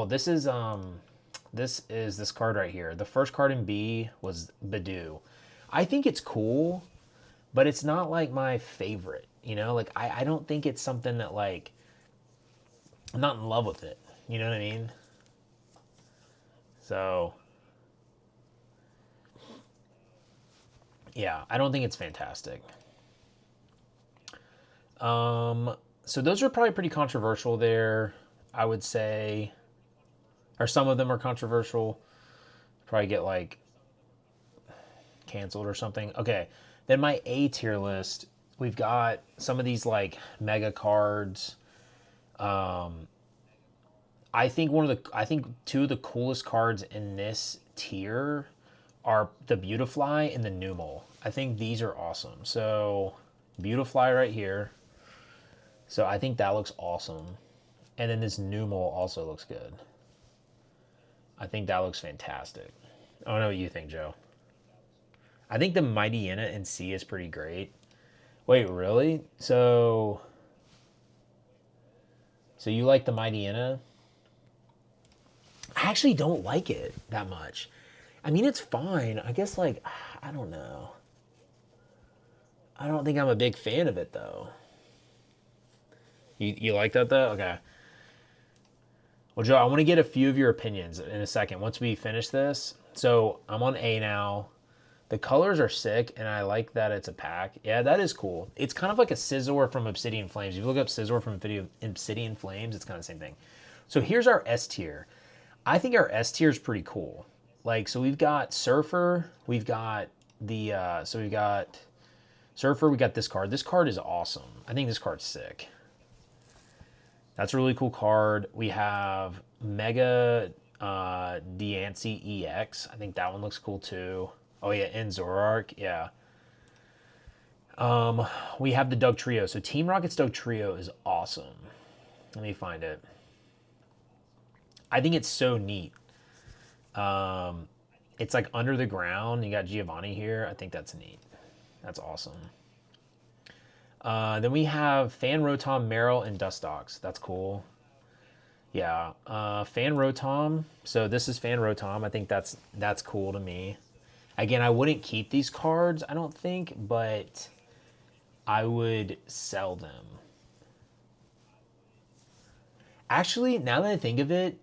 This is this card right here. The first card in B was Badoo. I think it's cool, but it's not like my favorite. Like I don't think it's something that like I'm not in love with it. You know what I mean? So yeah, I don't think it's fantastic. So those are probably pretty controversial there, I would say. Or some of them are controversial. Probably get like canceled or something. Okay, then my A tier list, we've got some of these like mega cards. I think two of the coolest cards in this tier are the Beautifly and the Numel. I think these are awesome. So Beautifly right here. So I think that looks awesome. And then this Numel also looks good. I think that looks fantastic. I don't know what you think, Joe. I think the Mighty Yenna in C is pretty great. Wait, really? So you like the Mighty Yenna? I actually don't like it that much. I mean, it's fine. I guess, like, I don't know. I don't think I'm a big fan of it, though. You like that, though? Okay. Well, Joe, I want to get a few of your opinions in a second once we finish this. So I'm on A now. The colors are sick, and I like that it's a pack. Yeah, that is cool. It's kind of like a Scizor from Obsidian Flames. If you look up Scizor from Obsidian Flames, it's kind of the same thing. So here's our S tier. I think our S tier is pretty cool. Like, so we've got Surfer. We've got Surfer. We got this card. This card is awesome. I think this card's sick. That's a really cool card. We have Mega Deancey EX. I think that one looks cool too. Oh yeah, and Zoroark. Yeah. We have the Doug Trio. So Team Rocket's Doug Trio is awesome. Let me find it. I think it's so neat. It's like under the ground. You got Giovanni here. I think that's neat. That's awesome. Then we have Fan Rotom, Meryl, and Dustox. That's cool. Yeah. Fan Rotom. So this is Fan Rotom. I think that's cool to me. Again, I wouldn't keep these cards, I don't think, but I would sell them. Actually, now that I think of it,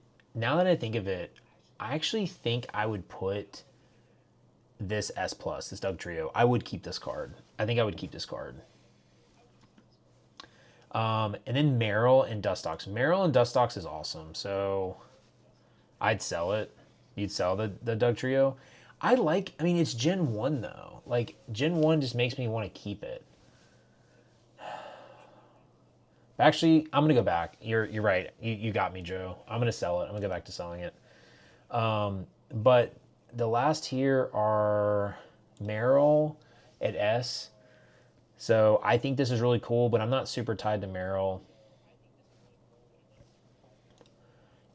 I actually think I would put this S plus, this Doug Trio. I would keep this card. I think I would keep this card. And then Meryl and Dustox. Meryl and Dustox is awesome, so I'd sell it. You'd sell the Doug Trio. I mean, it's Gen 1 though. Like, Gen 1 just makes me want to keep it. Actually, I'm gonna go back. You're right. You got me, Joe. I'm gonna sell it. I'm gonna go back to selling it. But the last here are Meryl at S. So I think this is really cool, but I'm not super tied to Meryl.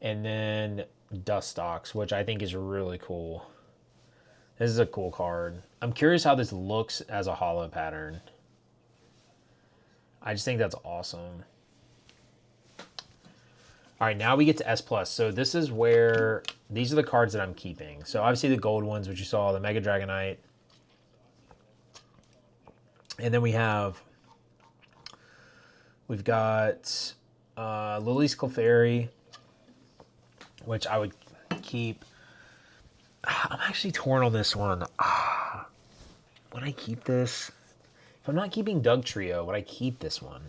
And then Dustox, which I think is really cool. This is a cool card. I'm curious how this looks as a holo pattern. I just think that's awesome. All right, now we get to S+. So this is where, these are the cards that I'm keeping. So obviously the gold ones, which you saw, the Mega Dragonite. And then we've got Lily's Clefairy, which I would keep. I'm actually torn on this one. Would I keep this? If I'm not keeping Doug Trio, would I keep this one?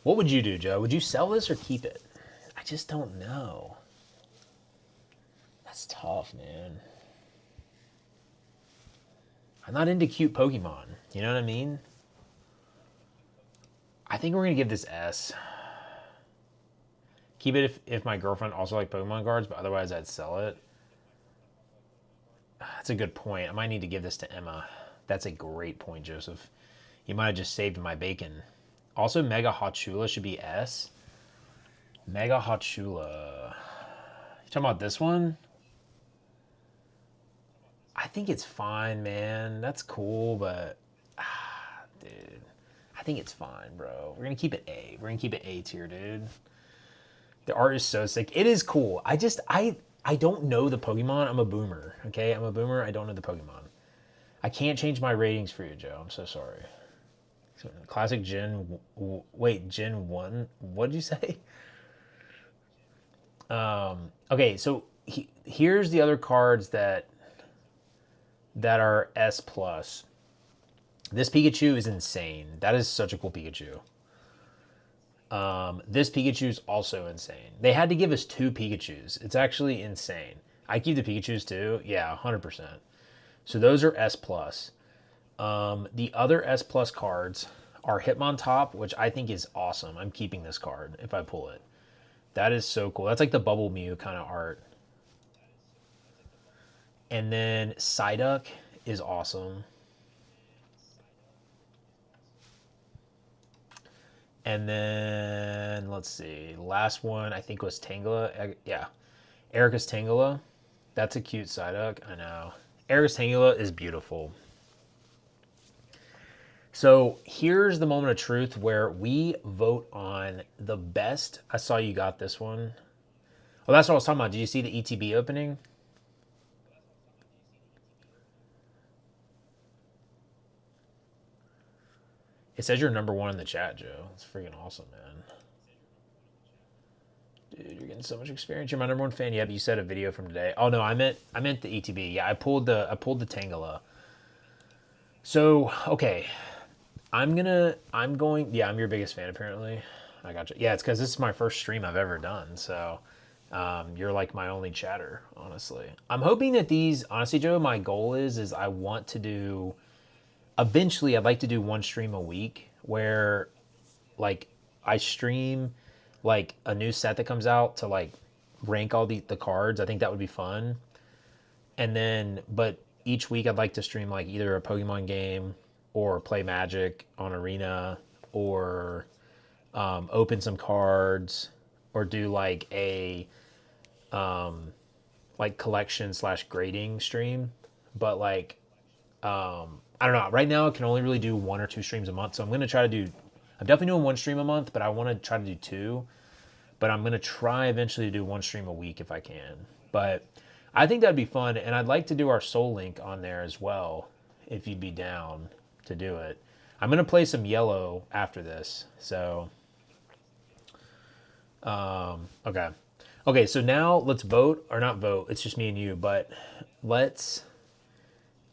What would you do, Joe? Would you sell this or keep it? I just don't know. That's tough, man. I'm not into cute Pokemon. You know what I mean? I think we're going to give this S. Keep it if my girlfriend also liked Pokemon cards, but otherwise I'd sell it. That's a good point. I might need to give this to Emma. That's a great point, Joseph. You might have just saved my bacon. Also, Mega Hachula should be S. Mega Hachula. You talking about this one? I think it's fine, man. That's cool, but dude, I think it's fine, bro. We're gonna keep it A. We're gonna keep it A tier, dude. The art is so sick. It is cool. I don't know the Pokemon. I'm a boomer. Okay, I'm a boomer. I don't know the Pokemon. I can't change my ratings for you, Joe. I'm so sorry. Classic Gen. Wait, Gen 1. What did you say? Okay, so here's the other cards that are S+. This Pikachu is insane. That is such a cool Pikachu. This Pikachu is also insane. They had to give us 2 Pikachus. It's actually insane. I keep the Pikachus too. Yeah, 100%. So those are S+. The other S+ cards are Hitmontop, which I think is awesome. I'm keeping this card if I pull it. That is so cool. That's like the Bubble Mew kind of art. And then Psyduck is awesome. And then, let's see, last one I think was Tangela. Yeah, Erica's Tangela. That's a cute Psyduck, I know. Erica's Tangela is beautiful. So here's the moment of truth where we vote on the best. I saw you got this one. Oh, that's what I was talking about. Did you see the ETB opening? It says you're number 1 in the chat, Joe. It's freaking awesome, man. Dude, you're getting so much experience. You're my number 1 fan. Yep, you said a video from today. Oh no, I meant the ETB. Yeah, I pulled the Tangela. So, okay. I'm going, yeah, I'm your biggest fan apparently. I got you. Yeah, it's because this is my first stream I've ever done. So you're like my only chatter, honestly. I'm hoping that these, honestly, Joe, my goal is I want to do, eventually I'd like to do 1 stream a week where like I stream like a new set that comes out to like rank all the cards. I think that would be fun. And then, but each week I'd like to stream like either a Pokemon game or play Magic on Arena or open some cards or do like collection slash grading stream. But like I don't know. Right now I can only really do 1 or 2 streams a month. So I'm gonna try to do. I'm definitely doing 1 stream a month, but I want to try to do 2. But I'm gonna try eventually to do 1 stream a week if I can. But I think that'd be fun, and I'd like to do our Soul Link on there as well, if you'd be down to do it. I'm gonna play some Yellow after this, so okay. Okay, so now let's vote, or not vote, it's just me and you, but let's,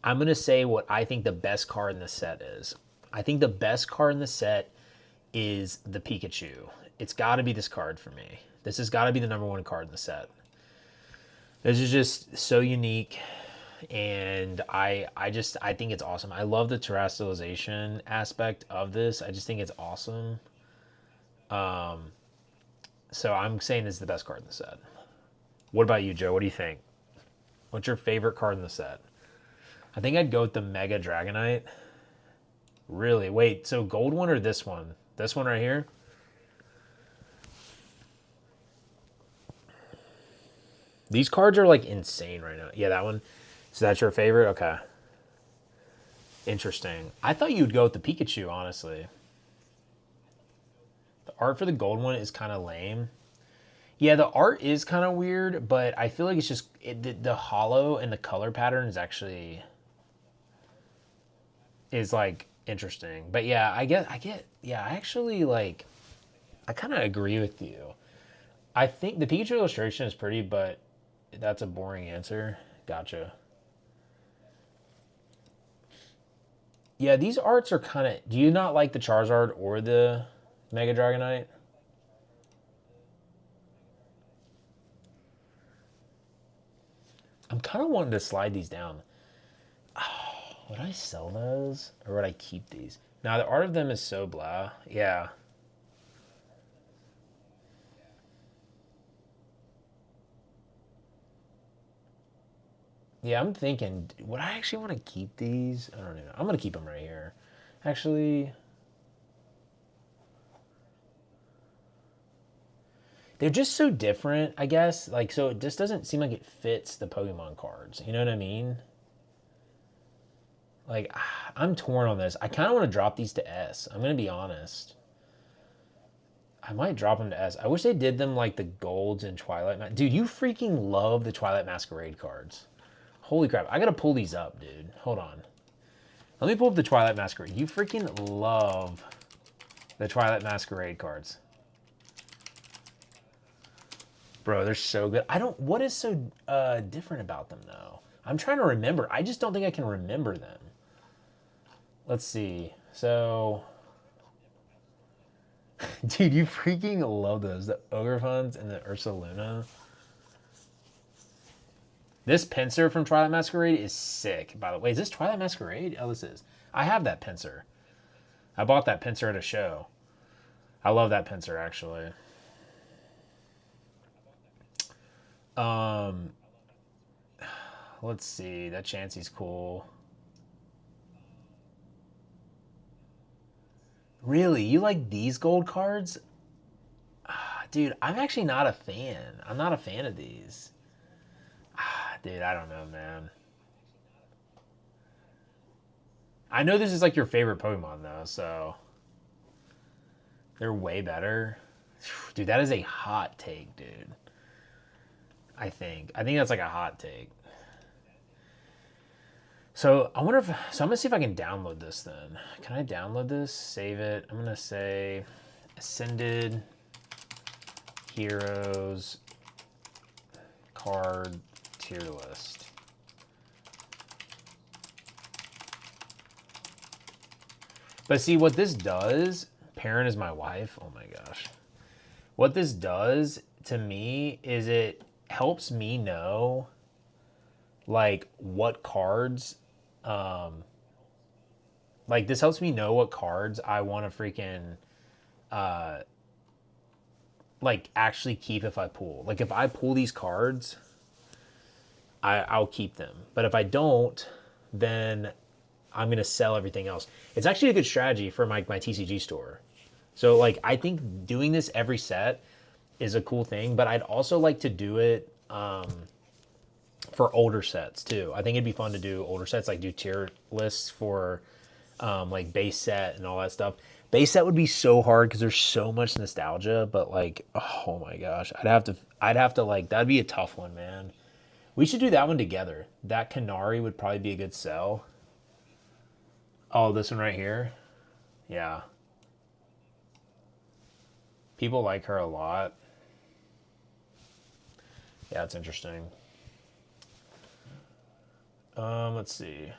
I'm going to say what I think the best card in the set is. I think the best card in the set is the Pikachu. It's got to be this card for me. This has got to be the #1 card in the set. This is just so unique, and I think it's awesome. I love the terrestrialization aspect of this. I just think it's awesome. So I'm saying this is the best card in the set. What about you, Joe? What do you think? What's your favorite card in the set? I think I'd go with the Mega Dragonite. Really? Wait, so gold one or this one? This one right here? These cards are like insane right now. Yeah, that one. So that's your favorite? Okay. Interesting. I thought you'd go with the Pikachu, honestly. The art for the gold one is kind of lame. Yeah, the art is kind of weird, but I feel like it's just the hollow and the color pattern is actually is like interesting. But yeah, yeah, I actually like I kind of agree with you. I think the Pikachu illustration is pretty, but that's a boring answer. Gotcha. Yeah, these arts are kind of. Do you not like the Charizard or the Mega Dragonite? I'm kind of wanting to slide these down. Oh, would I sell those or would I keep these? Now the art of them is so blah. Yeah. Yeah, I'm thinking, would I actually want to keep these? I don't know. I'm gonna keep them right here. Actually, they're just so different, I guess. Like, so it just doesn't seem like it fits the Pokemon cards. You know what I mean? Like, I'm torn on this. I kind of want to drop these to S. I'm gonna be honest. I might drop them to S. I wish they did them like the golds and Twilight. Dude, you freaking love the Twilight Masquerade cards. Holy crap. I gotta pull these up, dude. Hold on. Let me pull up the Twilight Masquerade. You freaking love the Twilight Masquerade cards. Bro, they're so good. I don't. What is so different about them though? I'm trying to remember. I just don't think I can remember them. Let's see. So, dude, you freaking love those. The Ogrefons and the Ursaluna. This pincer from Twilight Masquerade is sick, by the way. Is this Twilight Masquerade? Oh, this is. I have that pincer. I bought that pincer at a show. I love that pincer, actually. Um, let's see. That Chansey's cool. Really? You like these gold cards? Dude, I'm actually not a fan. I'm not a fan of these. Dude, I don't know, man. I know this is like your favorite Pokemon, though, so. They're way better. Dude, that is a hot take, dude. I think. I think that's like a hot take. So I wonder if. So I'm gonna see if I can download this then. Can I download this? Save it. I'm gonna say Ascended Heroes card tier list. But see what this does. Perrin is my wife. Oh my gosh. What this does to me is it helps me know like what cards like this helps me know what cards I want to freaking like actually keep if I pull. Like if I pull these cards, I'll keep them. But if I don't, then I'm gonna sell everything else. It's actually a good strategy for my TCG store. So like I think doing this every set is a cool thing, but I'd also like to do it for older sets too. I think it'd be fun to do older sets, like do tier lists for like base set and all that stuff. Base set would be so hard because there's so much nostalgia, but like, oh my gosh, I'd have to like, that'd be a tough one, man. We should do that one together. That Canary would probably be a good sell. Oh, this one right here? Yeah. People like her a lot. Yeah, it's interesting. Let's see.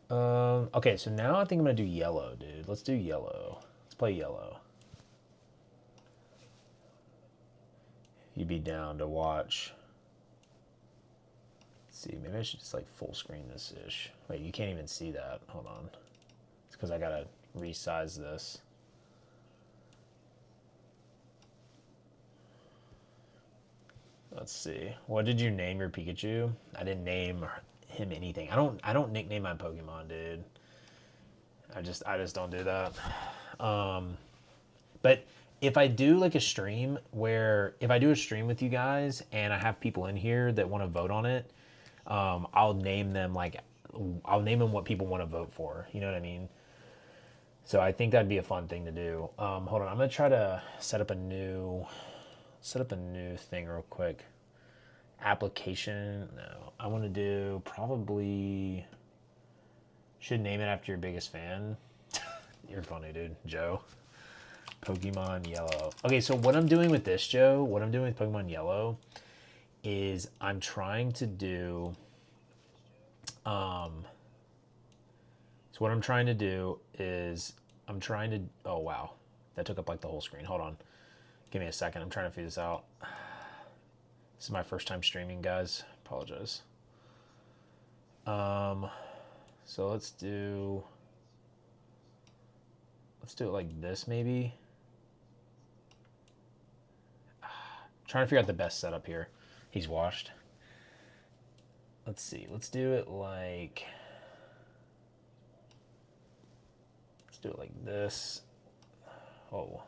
Okay, so now I think I'm gonna do yellow, dude. Let's do yellow. Let's play yellow. You'd be down to watch. Let's see, maybe I should just like full screen this ish. Wait, you can't even see that. Hold on. It's because I gotta resize this. Let's see. What did you name your Pikachu? I didn't name him anything. I don't nickname my Pokemon, dude. I just don't do that. But if I do like a stream where if I do a stream with you guys and I have people in here that want to vote on it, I'll name them what people want to vote for. You know what I mean? So I think that'd be a fun thing to do. Hold on, I'm gonna try to set up a new thing real quick. Application. No, I want to do probably. Should name it after your biggest fan. You're funny, dude. Joe. Pokemon Yellow. Okay, so what I'm doing with this, Joe, what I'm doing with Pokemon Yellow is I'm trying to do so what I'm trying to do is oh wow. That took up like the whole screen. Hold on. Give me a second. I'm trying to figure this out. This is my first time streaming, guys. Apologize. So let's do it like this maybe. Trying to figure out the best setup here. He's washed. Let's see. Let's do it like this. Oh.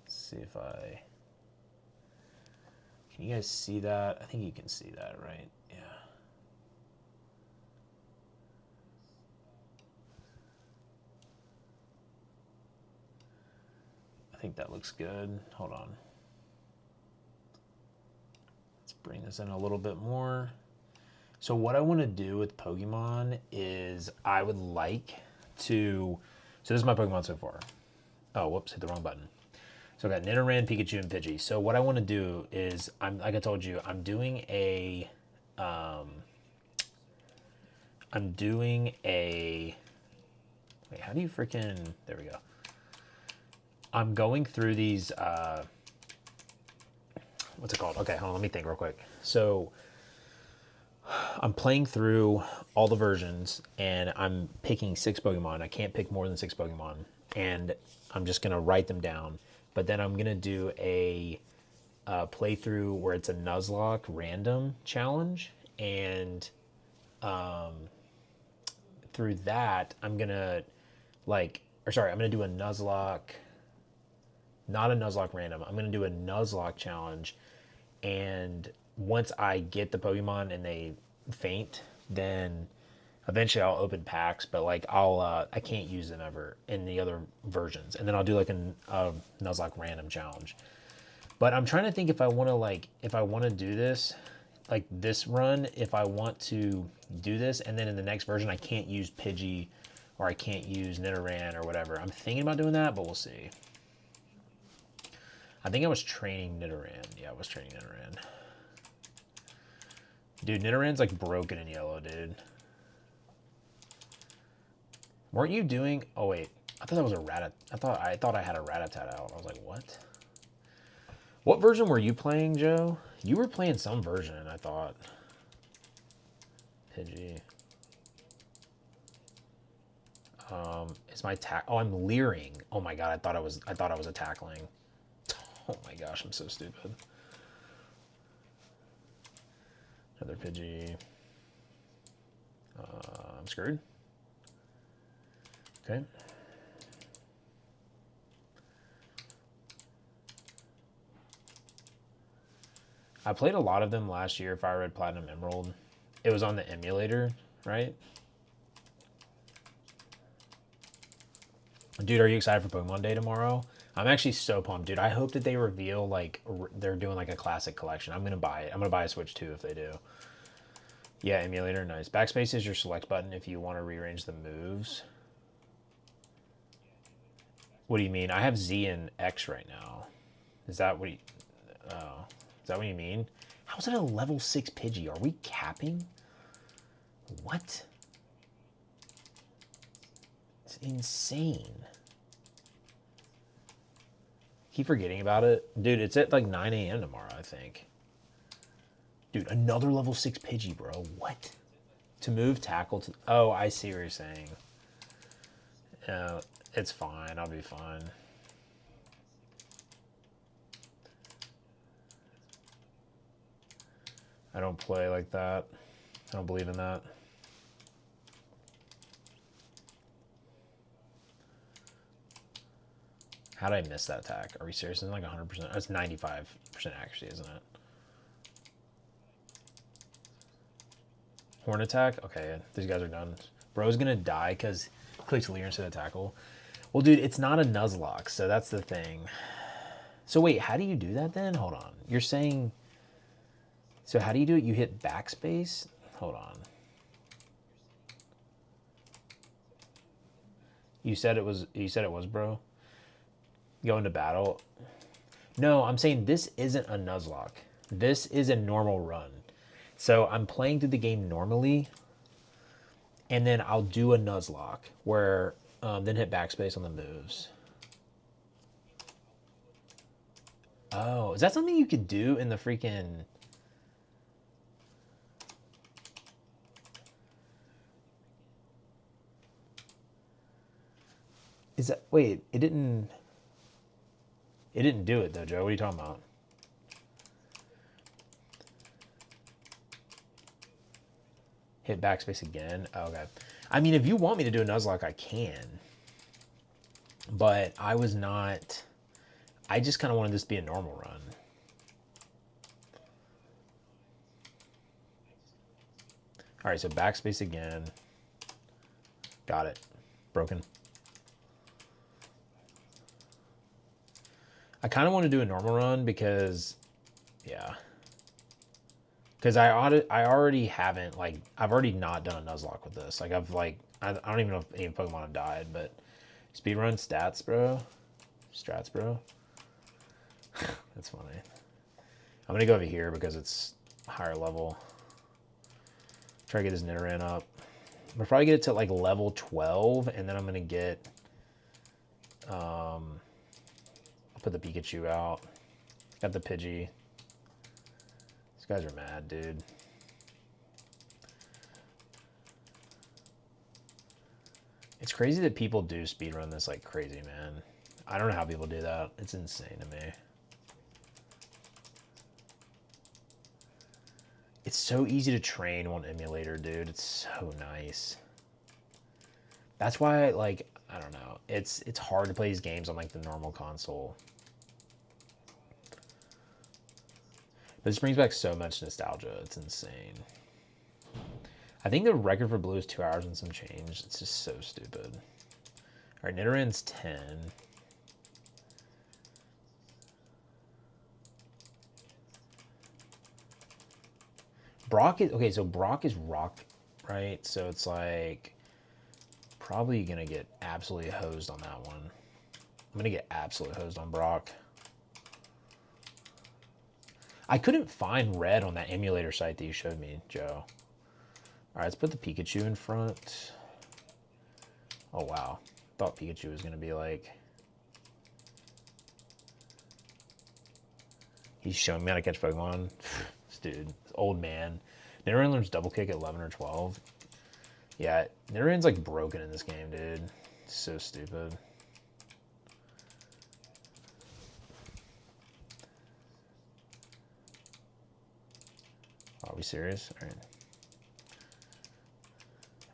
Let's see if can you guys see that? I think you can see that, right? Yeah. I think that looks good. Hold on. Let's bring this in a little bit more. So what I want to do with Pokemon is I would like to... So this is my Pokemon so far. Oh, whoops, hit the wrong button. So I got Nidoran, Pikachu, and Pidgey. So what I want to do is, like I told you, I'm doing a... Wait, how do you freaking... There we go. I'm going through these... What's it called? Okay, hold on, let me think real quick. So I'm playing through all the versions, and I'm picking 6 Pokemon. I can't pick more than 6 Pokemon. And I'm just going to write them down. But then I'm going to do a playthrough where it's a Nuzlocke random challenge. And through that, I'm going to I'm going to do a Nuzlocke, not a Nuzlocke random. I'm going to do a Nuzlocke challenge. And once I get the Pokemon and they faint, then eventually I'll open packs, but like I can't use them ever in the other versions. And then I'll do like a Nuzlocke random challenge. But I'm trying to think if I want to do this, like this run, if I want to do this, and then in the next version I can't use Pidgey or I can't use Nidoran or whatever. I'm thinking about doing that, but we'll see. I think I was training Nidoran. Yeah, I was training Nidoran. Dude, Nidoran's like broken in yellow, dude. Weren't you doing... Oh, wait. I thought that was a Rattata. I thought I had a Rattata out. I was like, what? What version were you playing, Joe? You were playing some version, I thought. Pidgey. Is my oh, I'm leering. Oh my god, I thought I was a tackling. Oh my gosh, I'm so stupid. Another Pidgey. I'm screwed. Okay. I played a lot of them last year, Fire Red, Platinum, Emerald. It was on the emulator, right? Dude, are you excited for Pokemon Day tomorrow? I'm actually so pumped, dude. I hope that they reveal, like, they're doing, like, a classic collection. I'm going to buy it. I'm going to buy a Switch, too, if they do. Yeah, emulator, nice. Backspace is your select button if you want to rearrange the moves. What do you mean? I have Z and X right now. Is that what you... Oh. Is that what you mean? How's it a level 6 Pidgey? Are we capping? What? It's insane. Keep forgetting about it. Dude, it's at like 9 a.m. tomorrow, I think. Dude, another level 6 Pidgey, bro. What? To move, tackle, to... Oh, I see what you're saying. It's fine. I'll be fine. I don't play like that. I don't believe in that. How did I miss that attack? Are we serious? It's like 100%. That's 95% actually, isn't it? Horn attack? Okay, these guys are done. Bro's gonna die because clicks Leer instead of tackle. Well, dude, it's not a Nuzlocke, so that's the thing. So wait, how do you do that then? Hold on. You're saying... So how do you do it? You hit backspace? Hold on. You said it was, bro? Go into battle? No, I'm saying this isn't a Nuzlocke. This is a normal run. So I'm playing through the game normally, and then I'll do a Nuzlocke where then hit backspace on the moves. Oh, is that something you could do in the freaking... Is that... Wait, it didn't do it though, Joe. What are you talking about? Hit backspace again. Oh, okay. I mean, if you want me to do a Nuzlocke, I can. But I was not... I just kind of wanted this to be a normal run. All right, so backspace again. Got it. Broken. I kind of want to do a normal run because, yeah. Because I already haven't, like, I've already not done a Nuzlocke with this. Like, I don't even know if any Pokemon have died, but speedrun stats, bro. Strats, bro. That's funny. I'm going to go over here because it's higher level. Try to get his Nidoran up. We'll probably get it to, like, level 12, and then I'm going to get, I'll put the Pikachu out. Got the Pidgey. These guys are mad, dude. It's crazy that people do speedrun this like crazy, man. I don't know how people do that. It's insane to me. It's so easy to train on emulator, dude. It's so nice. That's why, like, I don't know. It's hard to play these games on, like, the normal console. But this brings back so much nostalgia. It's insane. I think the record for blue is 2 hours and some change. It's just so stupid. All right, Nidoran's 10. Brock is... Okay, so Brock is rock, right? So it's like... Probably going to get absolutely hosed on that one. I'm going to get absolutely hosed on Brock. I couldn't find red on that emulator site that you showed me, Joe. All right, let's put the Pikachu in front. Oh, wow. Thought Pikachu was going to be like... He's showing me how to catch Pokemon. This dude, this old man. Nidoran learns double kick at 11 or 12. Yeah, Nidoran's like broken in this game, dude. So stupid. Are we serious? All right.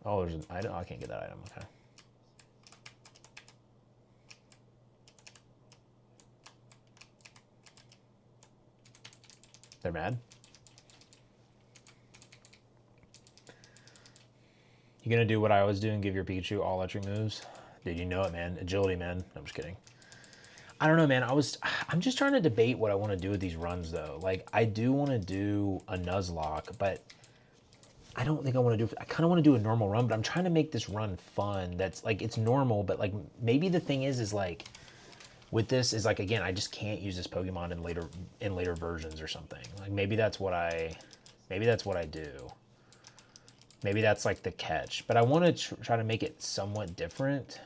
Oh, there's an item. Oh, I can't get that item. Okay. They're mad? You gonna do what I always do and give your Pikachu all electric moves? Dude, you know it, man. Agility, man. I'm just kidding. I don't know, man. I'm just trying to debate what I want to do with these runs, though. Like, I do want to do a Nuzlocke, but I don't think I want to do. I kind of want to do a normal run, but I'm trying to make this run fun. That's like it's normal, but like maybe the thing is like with this is like again, I just can't use this Pokemon in later versions or something. Like maybe that's what I do. Maybe that's like the catch. But I want to try to make it somewhat different.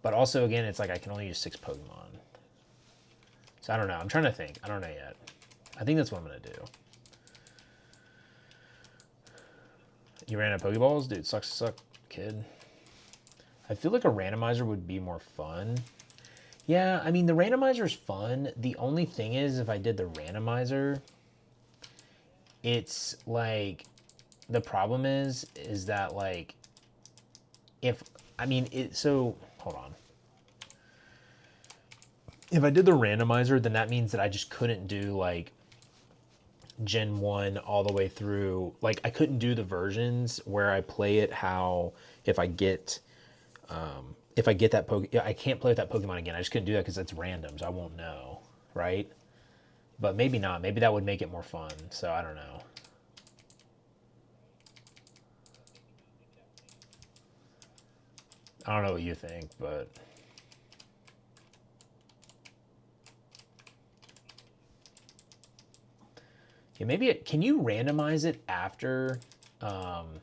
But also, again, it's like I can only use 6 Pokemon. So I don't know. I'm trying to think. I don't know yet. I think that's what I'm going to do. You ran out of Pokeballs? Dude, sucks to suck, kid. I feel like a randomizer would be more fun. Yeah, I mean, the randomizer is fun. The only thing is, if I did the randomizer, it's like... The problem is that, like, if... I mean, so... Hold on. If I did the randomizer, then that means that I just couldn't do, like, Gen 1 all the way through. Like, I couldn't do the versions where I play it how... If I get that Pokemon... I can't play with that Pokemon again. I just couldn't do that because it's random, so I won't know, right? But maybe not. Maybe that would make it more fun, so I don't know. I don't know what you think, but... Yeah, maybe can you randomize it after... can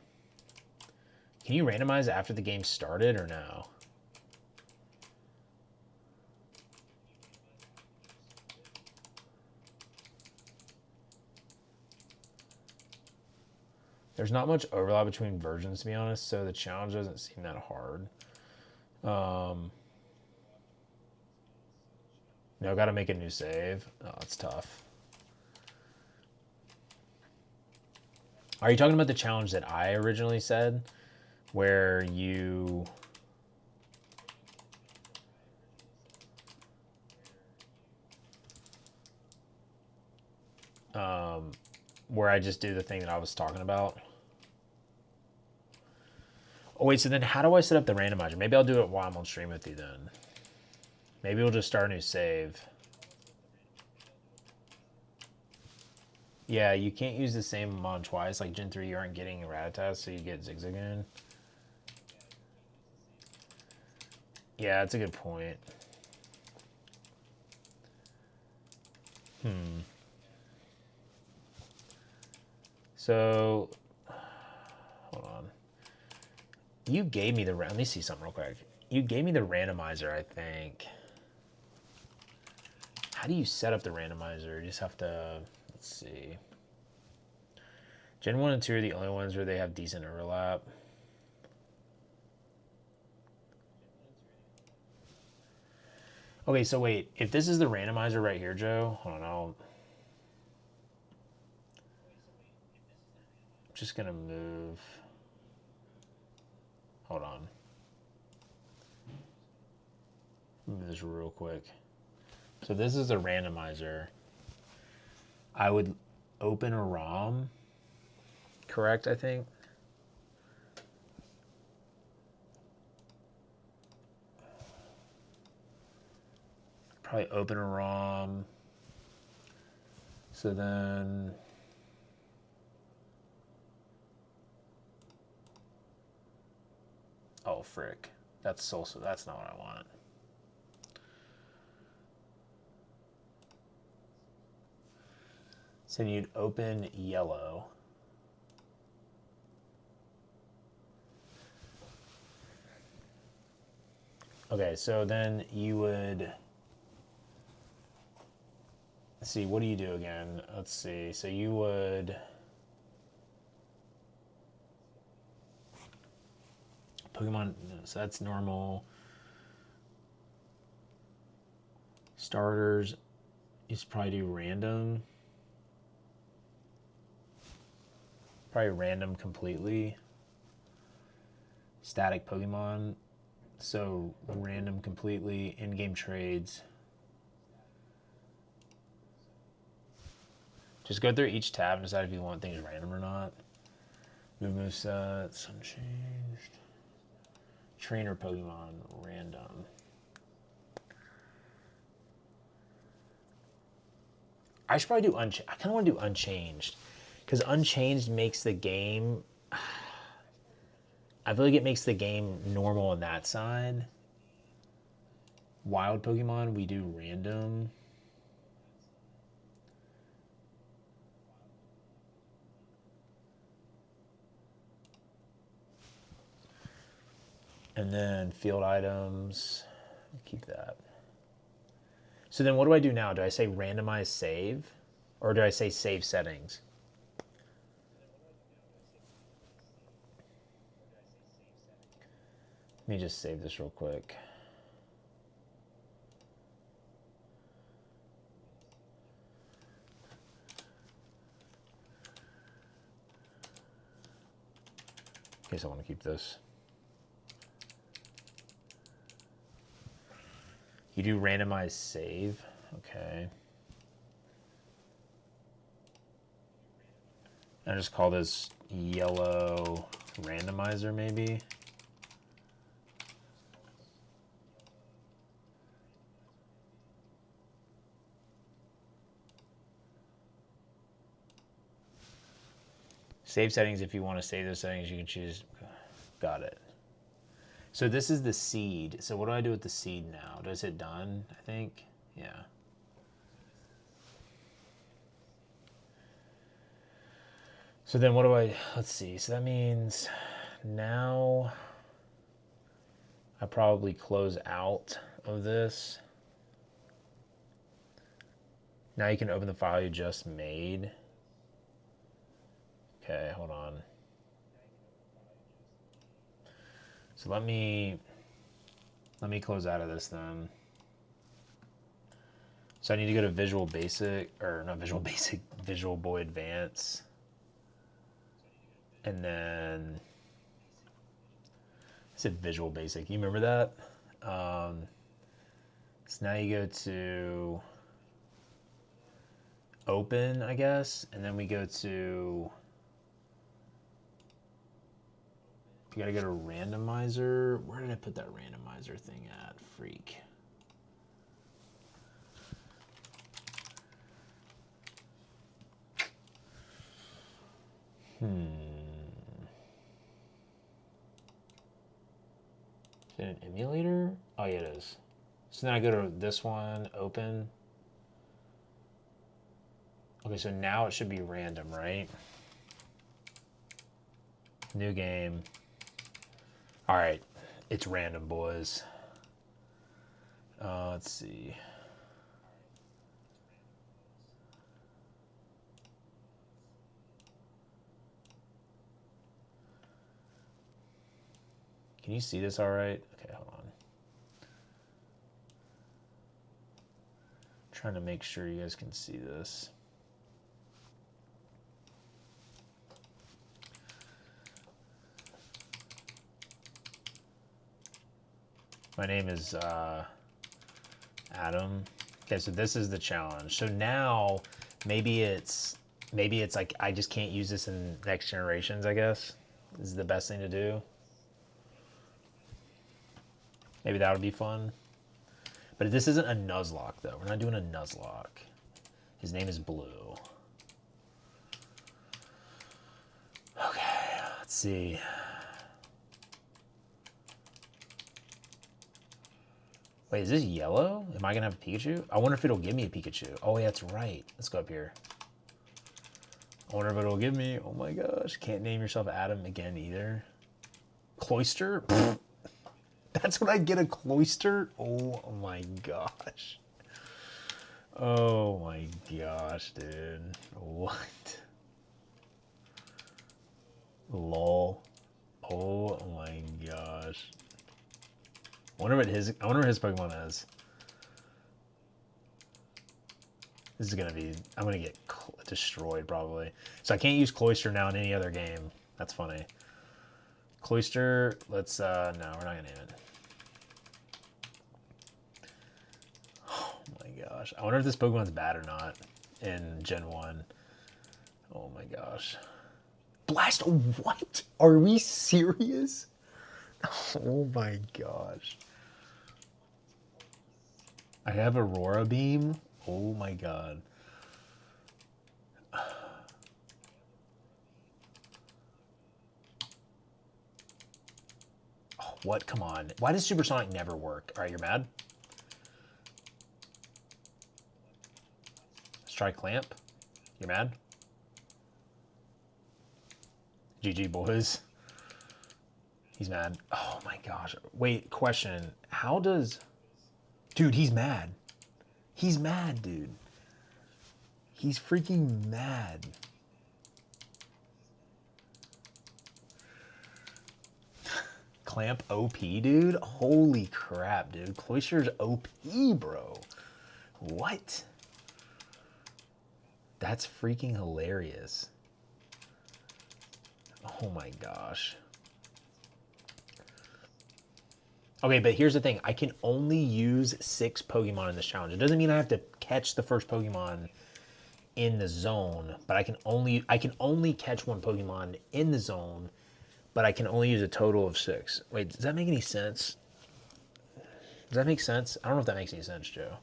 you randomize it after the game started or no? There's not much overlap between versions, to be honest, so the challenge doesn't seem that hard. No, gotta make a new save. Oh, that's tough. Are you talking about the challenge that I originally said? Where you... where I just do the thing that I was talking about? Oh, wait, so then how do I set up the randomizer? Maybe I'll do it while I'm on stream with you then. Maybe we'll just start a new save. Yeah, you can't use the same mod twice. Like Gen 3, you aren't getting Rattata, so you get Zigzagoon. Yeah, that's a good point. So, hold on. You gave me the... Let me see something real quick. You gave me the randomizer, I think. How do you set up the randomizer? You just have to... Let's see. Gen 1 and 2 are the only ones where they have decent overlap. Okay, so wait. If this is the randomizer right here, Joe... Hold on, I'm just going to move... Hold on. Move this real quick. So this is the randomizer. I would open a ROM, correct, I think? Probably open a ROM. So then... Oh, frick. That's also... That's not what I want. So you'd open yellow. Okay, so then you would... Let's see, what do you do again? Let's see, so you would... Pokemon, so that's normal. Starters, you should probably do random. Probably random completely. Static Pokemon, so random completely. In-game trades. Just go through each tab and decide if you want things random or not. Move sets, unchanged. Trainer Pokemon, random. I should probably do unchanged. I kind of want to do unchanged. Because unchanged makes the game... I feel like it makes the game normal on that side. Wild Pokemon, we do random. And then field items, keep that. So then what do I do now? Do I say randomize save? Or do I say save settings? Let me just save this real quick. In case I want to keep this. You do randomize save, okay. I just call this yellow randomizer maybe. Save settings, if you want to save those settings, you can choose. Got it. So this is the seed. So what do I do with the seed now? Does it done, I think? Yeah. So then what do I, let's see. So that means now I probably close out of this. Now you can open the file you just made. Okay, hold on. So let me close out of this then. So I need to go to Visual Basic, or not Visual Basic, Visual Boy Advance. And then, I said Visual Basic, you remember that? So now you go to Open, I guess, and then we go to, you gotta go to randomizer. Where did I put that randomizer thing at? Freak. Is it an emulator? Oh yeah, it is. So then I go to this one, open. Okay, so now it should be random, right? New game. All right, it's random, boys. Let's see. Can you see this all right? Okay, hold on. Trying to make sure you guys can see this. My name is Adam. Okay, so this is the challenge. So now maybe it's like I just can't use this in next generations, I guess. This is the best thing to do. Maybe that would be fun. But this isn't a Nuzlocke though. We're not doing a Nuzlocke. His name is Blue. Okay, let's see. Wait, is this yellow? Am I gonna have a Pikachu? I wonder if it'll give me a Pikachu. Oh, yeah, that's right. Let's go up here. I wonder if it'll give me. Oh my gosh. Can't name yourself Adam again either. Cloyster? That's what I get, a Cloyster? Oh my gosh. Oh my gosh, dude. What? Lol. Oh my gosh. gosh. I wonder what his Pokemon is. This is gonna be, I'm gonna get destroyed probably. So I can't use Cloyster now in any other game. That's funny. Cloyster, let's, no, we're not gonna name it. Oh my gosh. I wonder if this Pokemon's bad or not in Gen 1. Oh my gosh. Blast, what? Are we serious? Oh my gosh. I have Aurora Beam. Oh my god. Oh, what? Come on. Why does Supersonic never work? Alright, you're mad? Let's try Clamp. You mad? GG, boys. He's mad. Oh my gosh. Wait, question. How does... Dude, he's mad. He's mad, dude. He's freaking mad. Clamp OP, dude? Holy crap, dude. Cloyster's OP, bro. What? That's freaking hilarious. Oh my gosh. Okay, but here's the thing. I can only use 6 Pokemon in this challenge. It doesn't mean I have to catch the first Pokemon in the zone, but I can only catch 1 Pokemon in the zone, but I can only use a total of 6. Wait, does that make any sense? Does that make sense? I don't know if that makes any sense, Joe.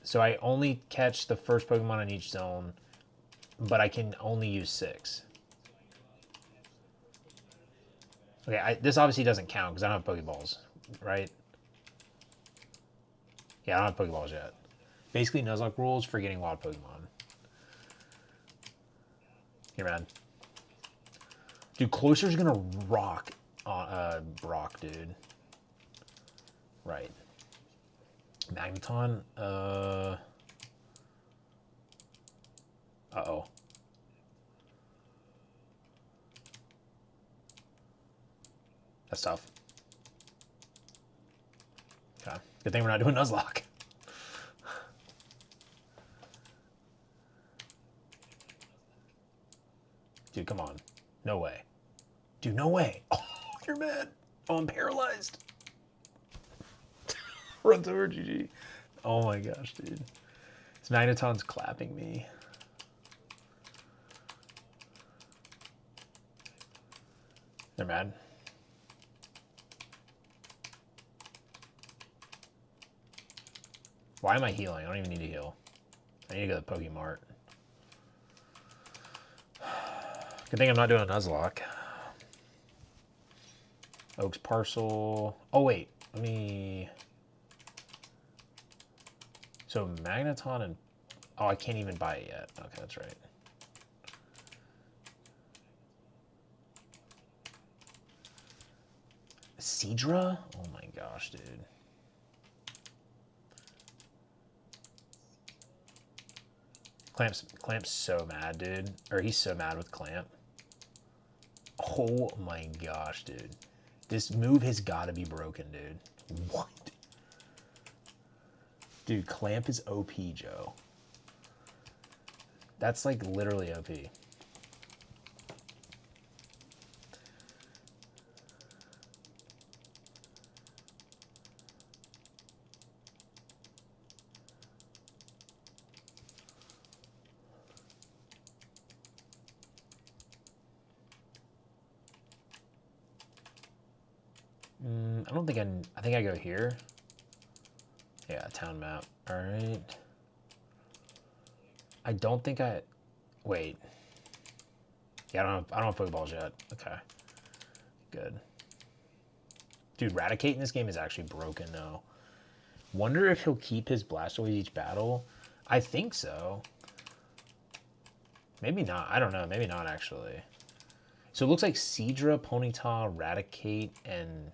So I only catch the first Pokemon in each zone, but I can only use 6. Okay, this obviously doesn't count because I don't have Pokeballs, right? Yeah, I don't have Pokeballs yet. Basically, Nuzlocke rules for getting wild Pokemon. You're mad. Dude, Cloyster's gonna rock Brock, dude. Right. Magneton, uh-oh. That's tough. Okay. Good thing we're not doing Nuzlocke. Dude, come on. No way. Dude, no way. Oh, you're mad. Oh, I'm paralyzed. Runs over, GG. Oh my gosh, dude. This Magneton's clapping me. They're mad. Why am I healing? I don't even need to heal. I need to go to the Pokemart. Good thing I'm not doing a Nuzlocke. Oak's Parcel. Oh, wait. Let me... So Magneton and... Oh, I can't even buy it yet. Okay, that's right. Seadra? Oh my gosh, dude. Clamp's so mad, dude. Or he's so mad with Clamp. Oh my gosh, dude. This move has got to be broken, dude. What? Dude, Clamp is OP, Joe. That's like literally OP. I don't think I think I go here. Yeah, town map. All right. I don't think I... Wait. Yeah, I don't have Pokeballs yet. Okay. Good. Dude, Raticate in this game is actually broken, though. Wonder if he'll keep his Blastoise each battle. I think so. Maybe not. I don't know. Maybe not, actually. So it looks like Seadra, Ponyta, Raticate, and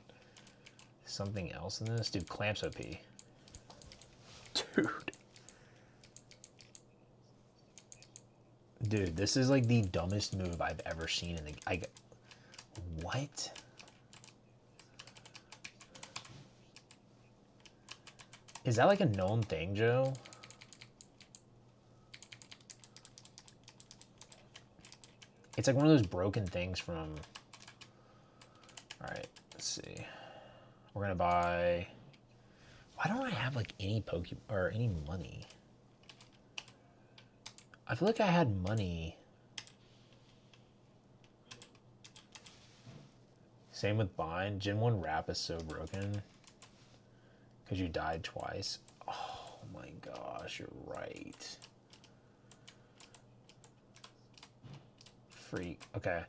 something else in this. Dude, Clamp's OP. Dude. Dude, this is like the dumbest move I've ever seen in the... What? Is that like a known thing, Joe? It's like one of those broken things from... Alright, let's see. We're gonna buy... Why don't I have like any or any money? I feel like I had money. Same with Bind. Gen 1 Wrap is so broken. Because you died twice. Oh my gosh, you're right. Freak. Okay.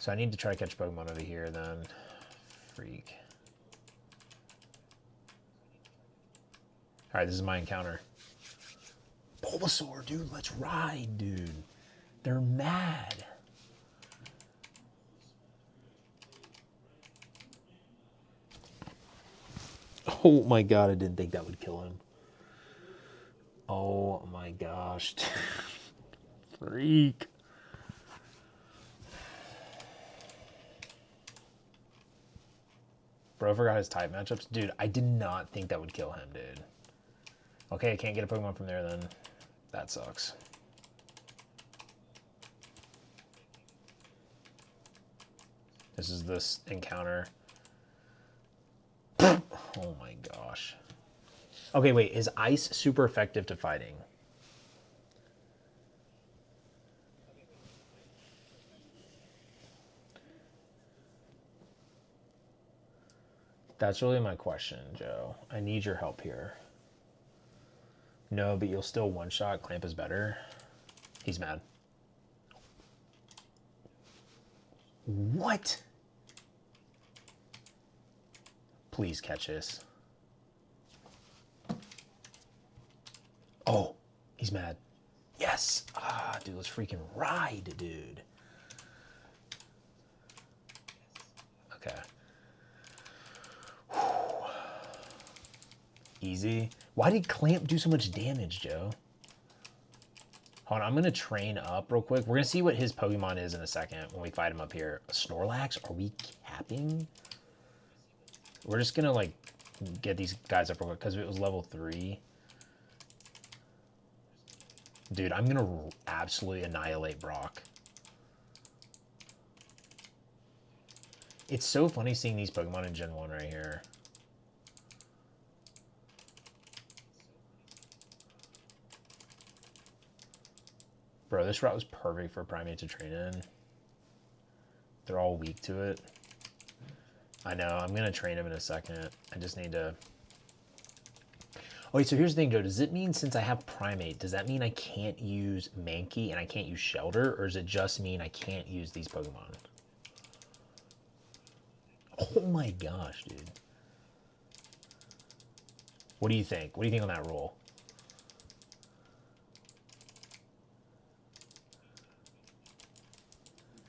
So I need to try to catch Pokemon over here then. Freak. Alright, this is my encounter. Bulbasaur, dude, let's ride, dude. They're mad. Oh my god, I didn't think that would kill him. Oh my gosh. Freak. Bro forgot his type matchups. Dude, I did not think that would kill him, dude. Okay, I can't get a Pokemon from there then. That sucks. This is this encounter. Oh my gosh. Okay, wait. Is ice super effective to fighting? That's really my question, Joe. I need your help here. No, but you'll still one-shot. Clamp is better. He's mad. What? Please catch this. Oh, he's mad. Yes. Ah, dude, let's freaking ride, dude. Okay. Whew. Easy. Why did Clamp do so much damage, Joe? Hold on, I'm going to train up real quick. We're going to see what his Pokemon is in a second when we fight him up here. Snorlax? Are we capping? We're just going to, like, get these guys up real quick because it was level 3. Dude, I'm going to absolutely annihilate Brock. It's so funny seeing these Pokemon in Gen 1 right here. Bro, this route was perfect for Primate to train in. They're all weak to it. I know, I'm going to train him in a second. I just need to... Okay, so here's the thing, Joe. Does it mean since I have Primate, does that mean I can't use Mankey and I can't use Shelter? Or does it just mean I can't use these Pokemon? Oh my gosh, dude. What do you think? What do you think on that roll?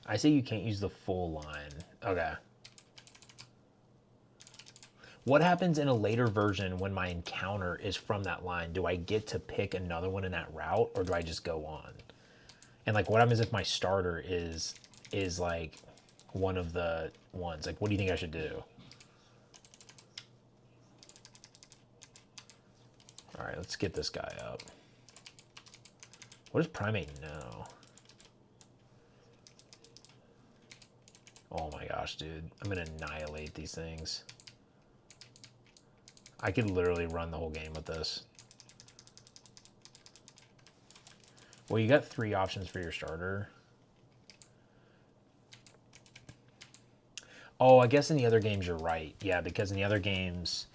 I say you can't use the full line. Okay. What happens in a later version when my encounter is from that line? Do I get to pick another one in that route, or do I just go on? And like, what happens if my starter is like one of the ones? Like, what do you think I should do? All right, let's get this guy up. What does Primate know? Oh my gosh, dude. I'm gonna annihilate these things. I could literally run the whole game with this. Well, you got 3 options for your starter. Oh, I guess in the other games you're right. Yeah, because in the other games,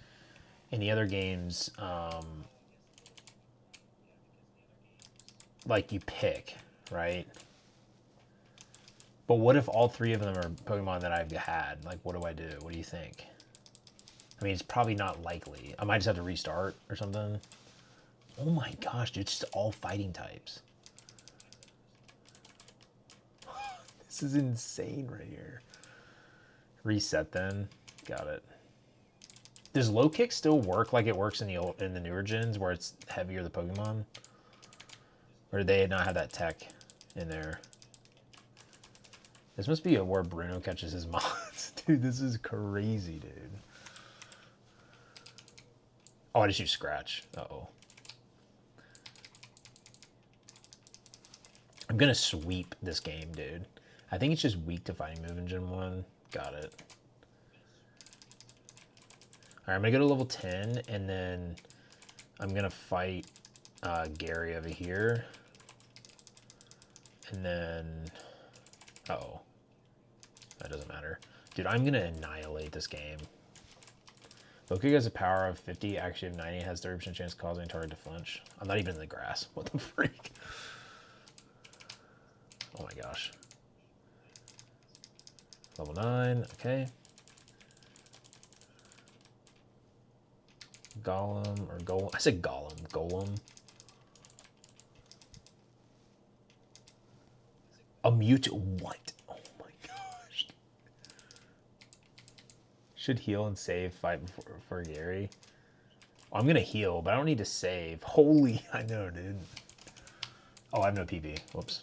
like you pick, right? But what if all 3 of them are Pokemon that I've had? Like, what do I do? What do you think? I mean, it's probably not likely. I might just have to restart or something. Oh my gosh, dude, it's just all fighting types. This is insane right here. Reset then. Got it. Does low kick still work like it works in the newer gens where it's heavier the Pokemon? Or do they not have that tech? in there. This must be where Bruno catches his mods. Dude, this is crazy, dude. Oh, I just used scratch. Uh-oh. I'm gonna sweep this game, dude. I think it's just weak to fighting move in Gen 1. Got it. Alright, I'm gonna go to level 10, and then I'm gonna fight Gary over here. And then... Uh-oh. That doesn't matter. Dude, I'm gonna annihilate this game. Goku has a power of 50, actually of 90, has 30% chance of causing a target to flinch. I'm not even in the grass. What the freak? Oh my gosh. Level 9, okay. Golem, or Golem. I said Golem. Golem. A mute. What? Oh my gosh. Should heal and save, fight for Gary. Oh, I'm going to heal, but I don't need to save. Holy, I know, dude. Oh, I have no PB. Whoops.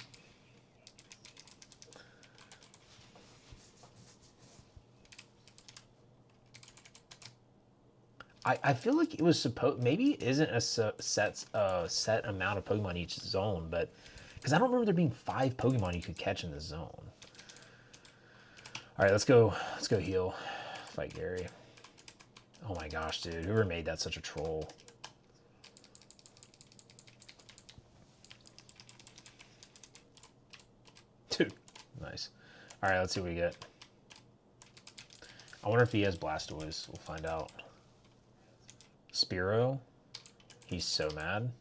I feel like it was supposed, maybe it isn't a set amount of Pokemon each zone, but because I don't remember there being 5 Pokemon you could catch in the zone. All right, let's go heal. Fight Gary. Oh my gosh, dude, whoever made that such a troll. Dude, nice. All right, let's see what we get. I wonder if he has Blastoise. We'll find out. Spearow. He's so mad.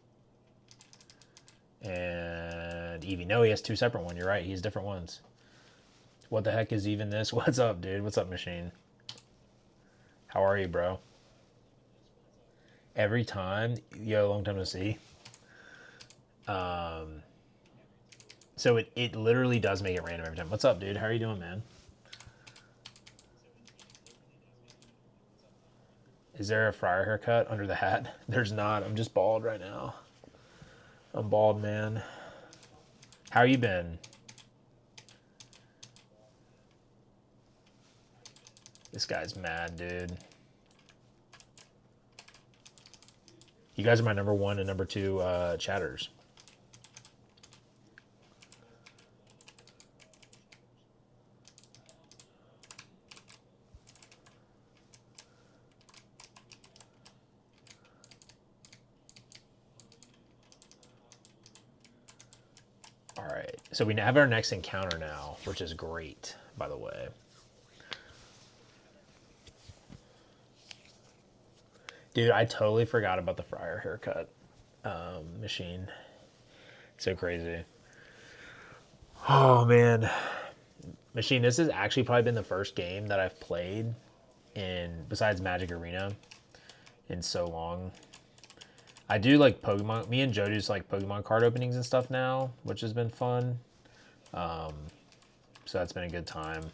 And Eevee. No, he has 2 separate ones. You're right. He has different ones. What the heck is even this? What's up, dude? What's up, Machine? How are you, bro? Every time. Yo, long time no see. So it literally does make it random every time. What's up, dude? How are you doing, man? Is there a Friar haircut under the hat? There's not. I'm just bald right now. I'm bald, man. How you been? This guy's mad, dude. You guys are my number 1 and number 2 chatters. Alright, so we have our next encounter now, which is great, by the way. Dude, I totally forgot about the Friar haircut machine. So crazy. Oh, man. Machine, this has actually probably been the first game that I've played besides Magic Arena, in so long. I do like Pokemon. Me and Joe do like Pokemon card openings and stuff now, which has been fun. So that's been a good time.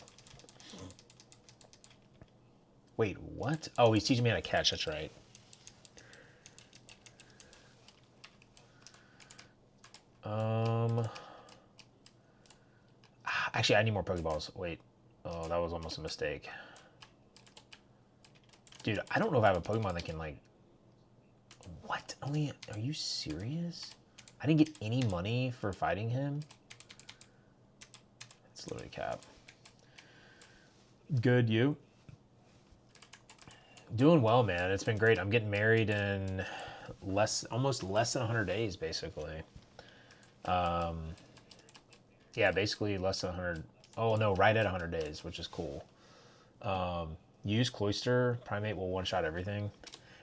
Wait, what? Oh, he's teaching me how to catch. That's right. Actually, I need more Pokeballs. Wait. Oh, that was almost a mistake. Dude, I don't know if I have a Pokemon that can, like... What? Only... Are you serious? I didn't get any money for fighting him? It's literally cap. Good, you? Doing well, man. It's been great. I'm getting married in almost less than 100 days, basically. Yeah, basically less than 100. Oh, no, right at 100 days, which is cool. Use Cloyster. Primate will one-shot everything.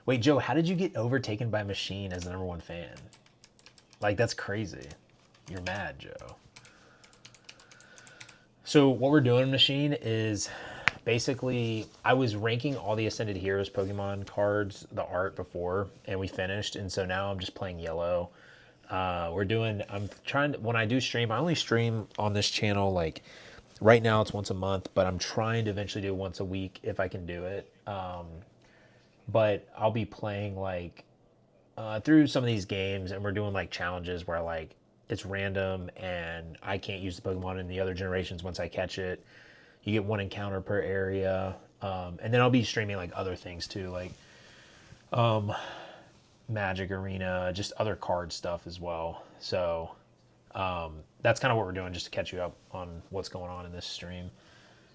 Wait, Joe, how did you get overtaken by Machine as the #1 fan? Like, that's crazy. You're mad, Joe. So what we're doing, Machine, is basically I was ranking all the Ascended Heroes Pokemon cards, the art before, and we finished. And so now I'm just playing yellow. I'm trying to, when I do stream, I only stream on this channel, like, right now it's once a month, but I'm trying to eventually do once a week if I can do it. But I'll be playing, like, through some of these games, and we're doing, like, challenges where, like, it's random, and I can't use the Pokemon in the other generations once I catch it. You get one encounter per area. And then I'll be streaming like other things too, like Magic Arena, just other card stuff as well. So that's kind of what we're doing, just to catch you up on what's going on in this stream.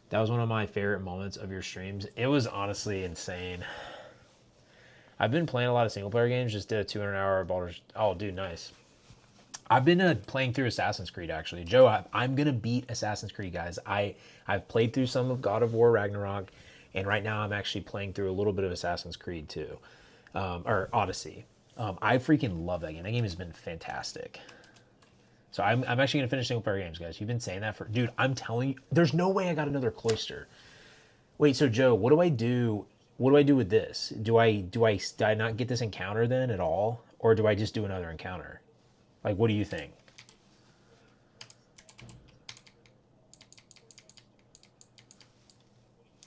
That was one of my favorite moments of your streams. It was honestly insane. I've been playing a lot of single player games. Just did a 200-hour Baldur's. Oh, dude, nice. I've been playing through Assassin's Creed actually. Joe, I'm gonna beat Assassin's Creed, guys. I've played through some of God of War Ragnarok, and right now I'm actually playing through a little bit of Assassin's Creed too, or Odyssey. I freaking love that game. That game has been fantastic. So I'm actually gonna finish single player games, guys. You've been saying that for, dude. I'm telling you, there's no way I got another cloister. Wait, so Joe, what do I do? What do I do with this? Do I not get this encounter then at all, or do I just do another encounter? Like, what do you think?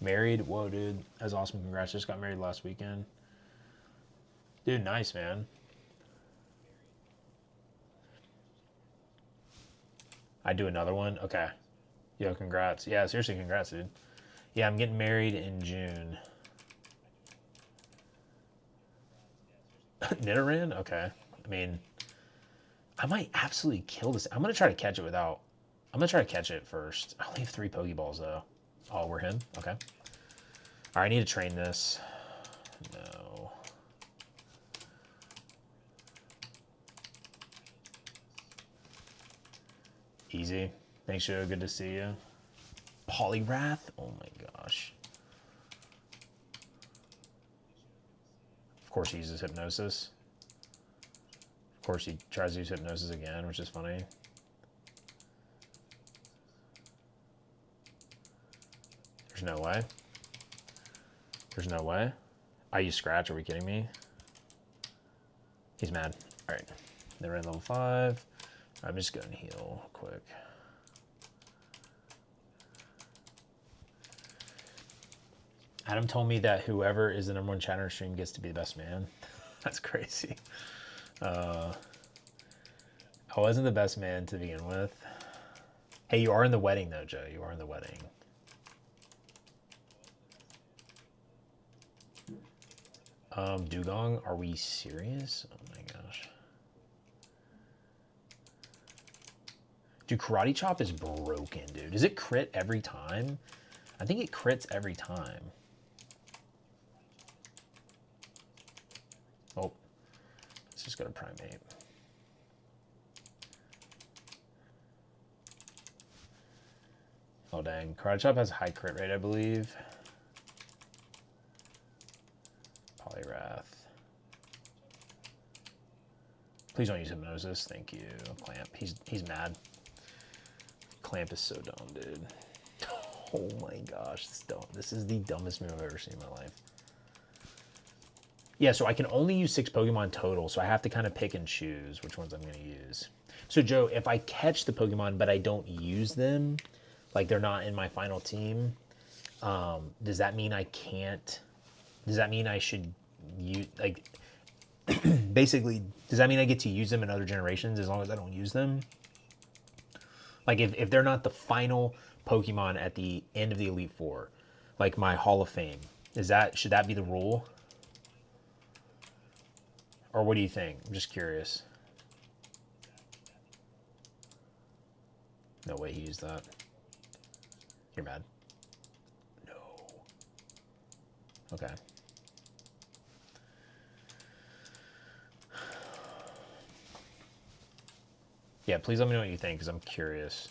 Married? Whoa, dude, that's awesome. Congrats! Just got married last weekend. Dude, nice, man. I do another one? Okay. Yo, congrats. Yeah, seriously, congrats, dude. Yeah, I'm getting married in June. Nidoran? Okay. I mean, I might absolutely kill this. I'm going to try to catch it without... I'm going to try to catch it first. I only have 3 Pokeballs, though. Oh, we're him? Okay. All right, I need to train this. No. Easy. Thanks, Joe. Good to see you. Polyrath? Oh my gosh. Of course he uses Hypnosis. Of course he tries to use Hypnosis again, which is funny. There's no way. There's no way. I use Scratch. Are we kidding me? He's mad. All right. They're in level 5. I'm just going to heal quick. Adam told me that whoever is the #1 chatter stream gets to be the best man. That's crazy. I wasn't the best man to begin with. Hey, you are in the wedding though, Joe. You are in the wedding. Dugong, are we serious? Oh my gosh. Dude, Karate Chop is broken, dude. Does it crit every time? I think it crits every time. Oh, let's just go to Primate. Oh dang, Karate Chop has a high crit rate, I believe. Polyrath. Please don't use Hypnosis, thank you. Clamp, he's mad. Clamp is so dumb, dude. Oh my gosh, this is the dumbest move I've ever seen in my life. Yeah, so I can only use 6 Pokemon total, so I have to kind of pick and choose which ones I'm going to use. So Joe, if I catch the Pokemon but I don't use them, like they're not in my final team, does that mean I can't? Does that mean I should use, like, basically, does that mean I get to use them in other generations as long as I don't use them? Like if they're not the final Pokemon at the end of the Elite Four, like my Hall of Fame, should that be the rule? Or what do you think? I'm just curious. No way he used that. You're mad. No. Okay. Yeah, please let me know what you think, because I'm curious.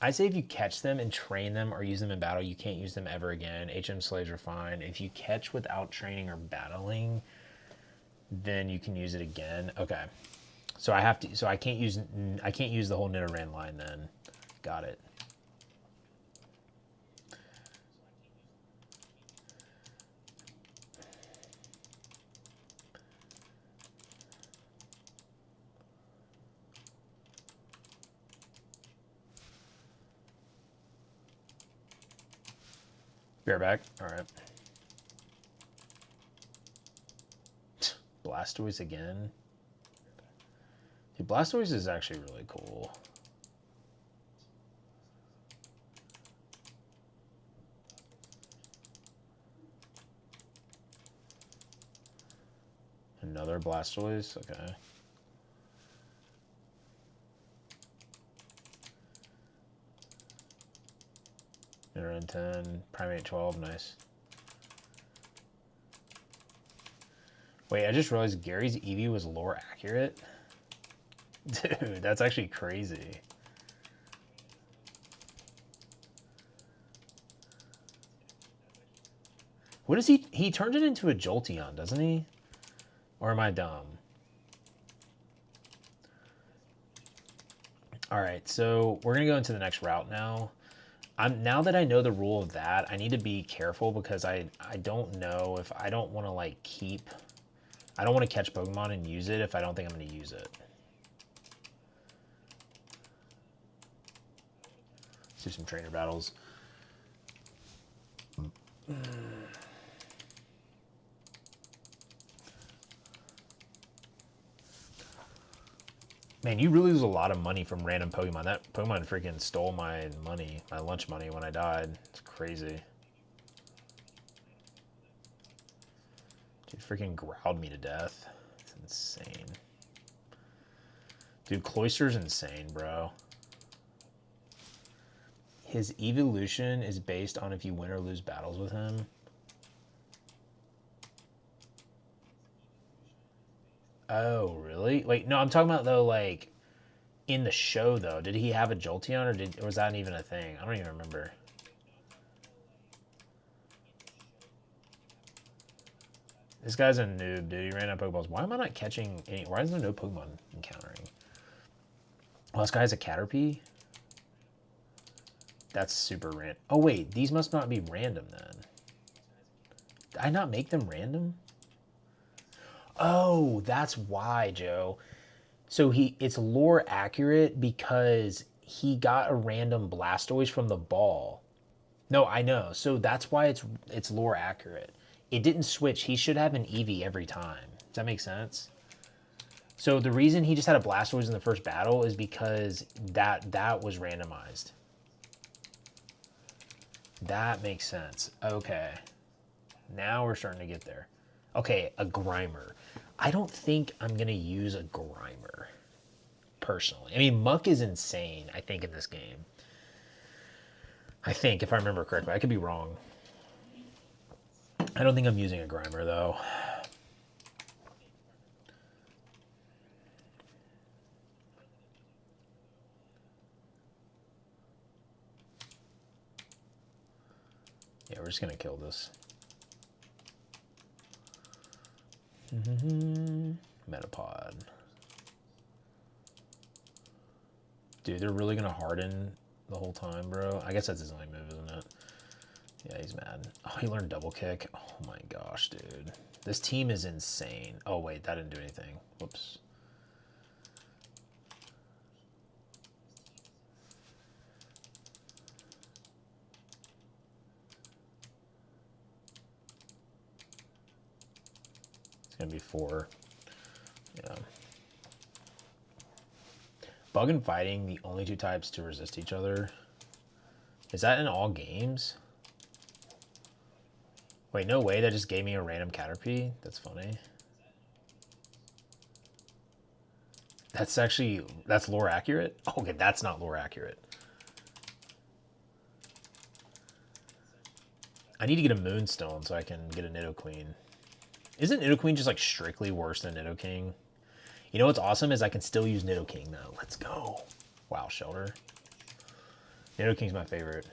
I say if you catch them and train them or use them in battle, you can't use them ever again. HM Slays are fine. If you catch without training or battling, then you can use it again. Okay. So I have to, so I can't use the whole Nidoran line then. Got it. Bareback. All right. Blastoise again. Dude, Blastoise is actually really cool. Another Blastoise, okay. Nidoran 10, Primate 12, nice. Wait, I just realized Gary's Eevee was lore accurate. Dude, that's actually crazy. What is he? He turned it into a Jolteon, doesn't he? Or am I dumb? All right, so we're gonna go into the next route now. Now that I know the rule of that, I need to be careful because I don't know if I don't want to like keep. I don't want to catch Pokemon and use it if I don't think I'm going to use it. Let's do some trainer battles. Man, you really lose a lot of money from random Pokemon. That Pokemon freaking stole my money, my lunch money when I died. It's crazy. Dude, freaking growled me to death. It's insane. Dude, Cloyster's insane, bro. His evolution is based on if you win or lose battles with him. Oh, really? Wait, no, I'm talking about, though, like, in the show, though. Did he have a Jolteon, or was that even a thing? I don't even remember. This guy's a noob, dude. He ran out of Pokeballs. Why am I not catching any? Why is there no Pokemon encountering? Well, this guy has a Caterpie. That's super random. Oh, wait. These must not be random, then. Did I not make them random? Oh, that's why, Joe. So it's lore accurate because he got a random Blastoise from the ball. No, I know. So that's why it's lore accurate. It didn't switch. He should have an Eevee every time. Does that make sense? So the reason he just had a Blastoise in the first battle is because that was randomized. That makes sense. Okay. Now we're starting to get there. Okay, a Grimer. I don't think I'm going to use a Grimer, personally. I mean, Muck is insane, I think, in this game. I think, if I remember correctly. I could be wrong. I don't think I'm using a Grimer, though. Yeah, we're just going to kill this. Metapod. Dude, they're really gonna harden the whole time, bro. I guess that's his only move, isn't it? Yeah, he's mad. Oh, he learned double kick. Oh my gosh, dude. This team is insane. Oh wait, that didn't do anything. Whoops. It's gonna be 4. Yeah. Bug and fighting, the only 2 types to resist each other. Is that in all games? Wait, no way. That just gave me a random Caterpie? That's funny. That's lore accurate? Okay, that's not lore accurate. I need to get a Moonstone so I can get a Nidoqueen. Isn't Nidoqueen just like strictly worse than Nidoking? You know what's awesome is I can still use Nidoking though. Let's go. Wow, Shelter. Nidoking's my favorite.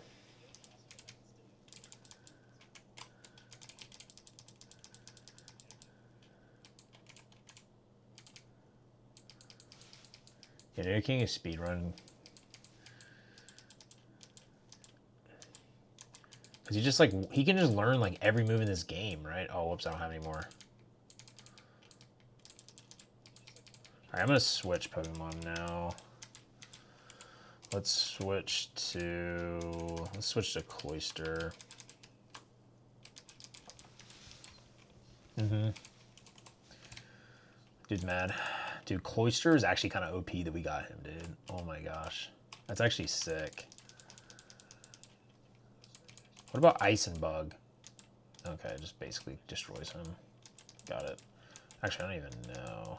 Yeah, Nidoking is speedrun. Because he can just learn like every move in this game, right? Oh, whoops, I don't have any more. Alright, I'm going to switch Pokemon now. Let's switch to Cloyster. Dude's mad. Dude, Cloister is actually kind of OP that we got him, dude. Oh my gosh. That's actually sick. What about Ice and Bug? Okay, just basically destroys him. Got it. Actually, I don't even know.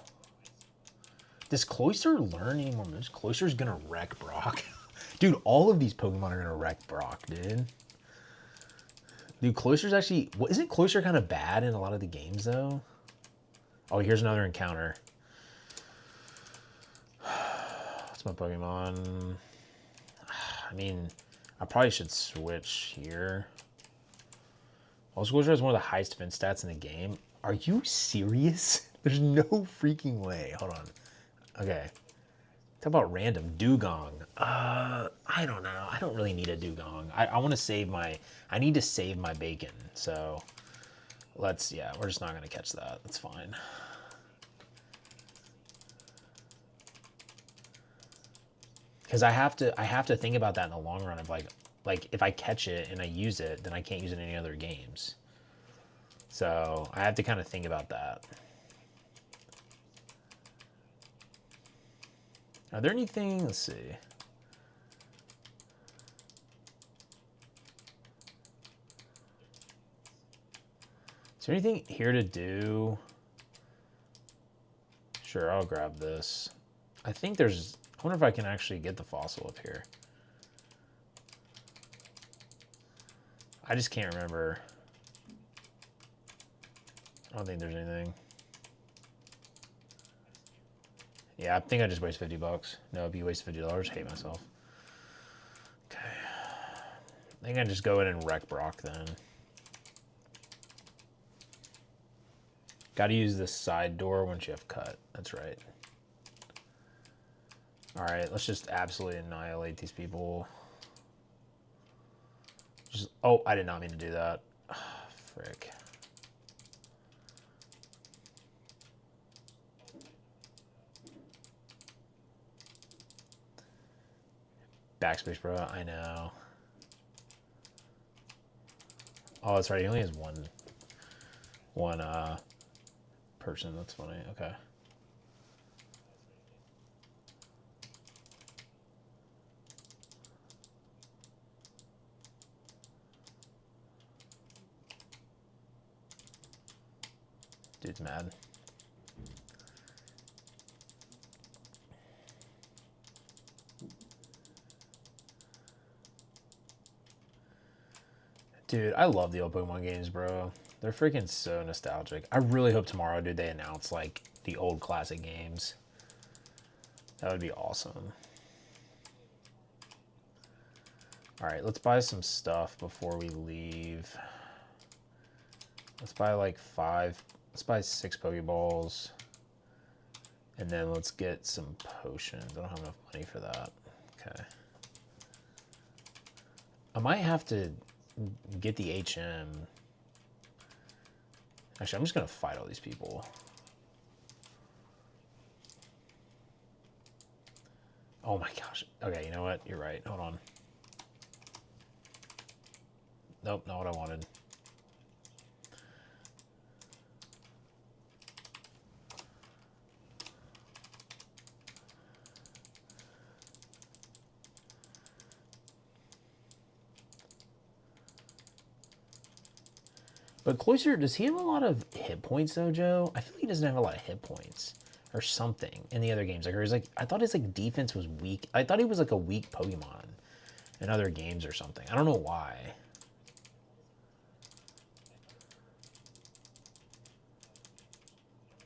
Does Cloister learn any more moves? Cloister's gonna wreck Brock. Dude, all of these Pokemon are gonna wreck Brock, dude. Dude, Cloister's actually... Isn't Cloister kind of bad in a lot of the games, though? Oh, here's another encounter. What's my Pokemon? I mean, I probably should switch here. Cloister has one of the highest defense stats in the game. Are you serious? There's no freaking way. Hold on. Okay. Talk about random. Dugong. I don't know. I don't really need a Dugong. I want to save my... I need to save my bacon. So, let's... Yeah, we're just not going to catch that. That's fine. Because I have to think about that in the long run of like if I catch it and I use it, then I can't use it in any other games. So I have to kind of think about that. Are there anything? Let's see. Is there anything here to do? Sure, I'll grab this. I think there's... I wonder if I can actually get the fossil up here. I just can't remember. I don't think there's anything. Yeah, I think I just wasted 50 bucks. No, if you waste $50, hate myself. Okay. I think I just go in and wreck Brock then. Gotta use this side door once you have cut. That's right. Alright, let's just absolutely annihilate these people. Just, oh, I did not mean to do that. Frick. Backspace, bro. I know. Oh, that's right. He only has one person. That's funny. Okay. Dude's mad. Dude, I love the old Pokemon games, bro. They're freaking so nostalgic. I really hope tomorrow, dude, they announce, like, the old classic games. That would be awesome. Alright, let's buy some stuff before we leave. Let's buy, like, 5... Let's buy 6 Pokeballs. And then let's get some potions. I don't have enough money for that. Okay. I might have to get the HM. Actually, I'm just going to fight all these people. Oh my gosh. Okay, you know what? You're right. Hold on. Nope, not what I wanted. But Cloister, does he have a lot of hit points though, Joe? I feel like he doesn't have a lot of hit points or something in the other games. Like, or he's like, I thought his like defense was weak. I thought he was like a weak Pokemon in other games or something. I don't know why.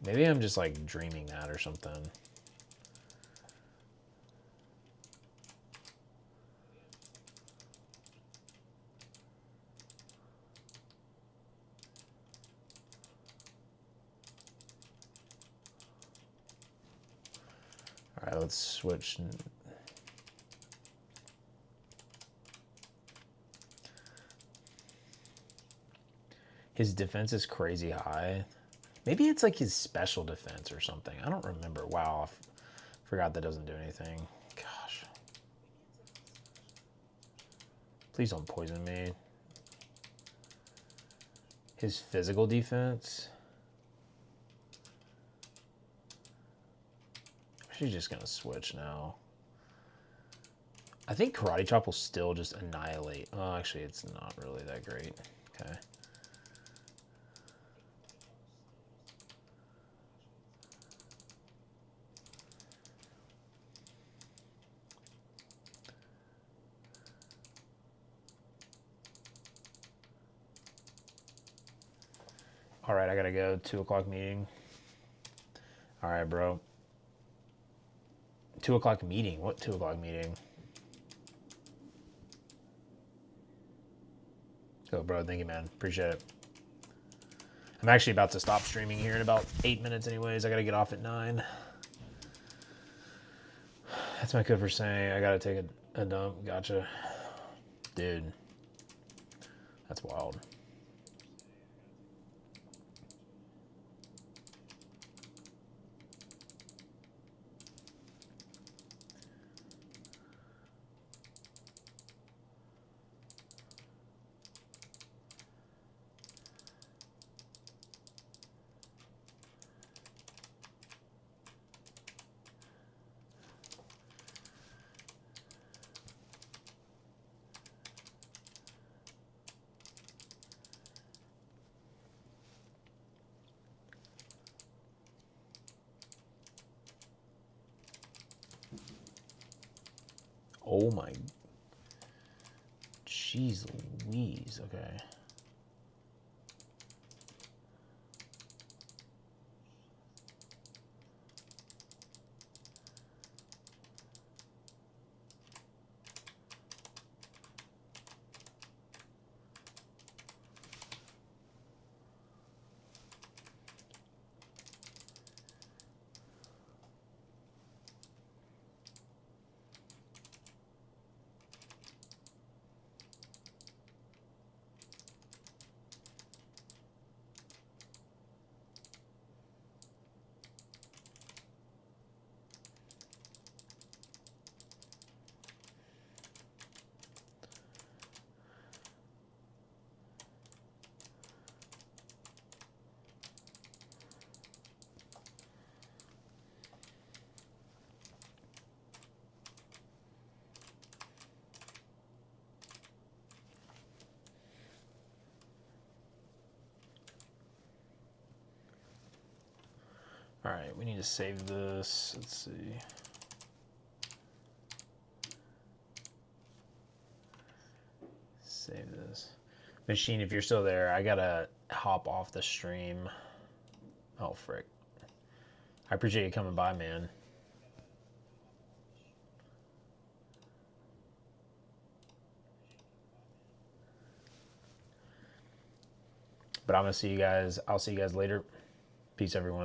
Maybe I'm just like dreaming that or something. All right, let's switch. His defense is crazy high. Maybe it's like his special defense or something. I don't remember. Wow, I forgot that doesn't do anything. Gosh. Please don't poison me. His physical defense. She's just gonna switch now. I think Karate Chop will still just annihilate. Oh, actually, it's not really that great. Okay. All right, I gotta go. 2 o'clock meeting. All right, bro. 2 o'clock meeting? What 2 o'clock meeting? Oh, bro, thank you, man. Appreciate it. I'm actually about to stop streaming here in about 8 minutes anyways. I gotta get off at 9. That's my code for saying I gotta take a dump. Gotcha. Dude. That's wild. Oh my. Jeez Louise. Okay. All right, we need to save this. Let's see. Save this. Machine, if you're still there, I gotta hop off the stream. Oh, frick. I appreciate you coming by, man. But I'm gonna see you guys. I'll see you guys later. Peace, everyone.